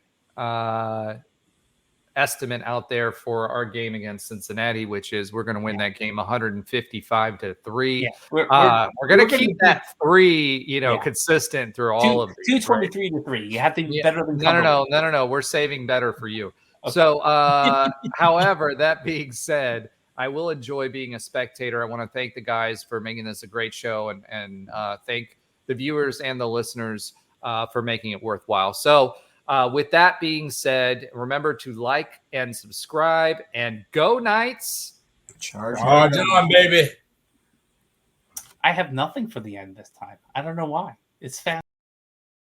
estimate out there for our game against Cincinnati, which is we're going to win that game 155-3. Yeah, we're going to keep that 3, consistent through all of these. 223-3. You have to be better than no. We're saving better for you. Okay. So, however, that being said, I will enjoy being a spectator. I want to thank the guys for making this a great show, and thank the viewers and the listeners for making it worthwhile. So with that being said, remember to like and subscribe, and go Knights. Charge on, baby. I have nothing for the end this time. I don't know why. It's fast.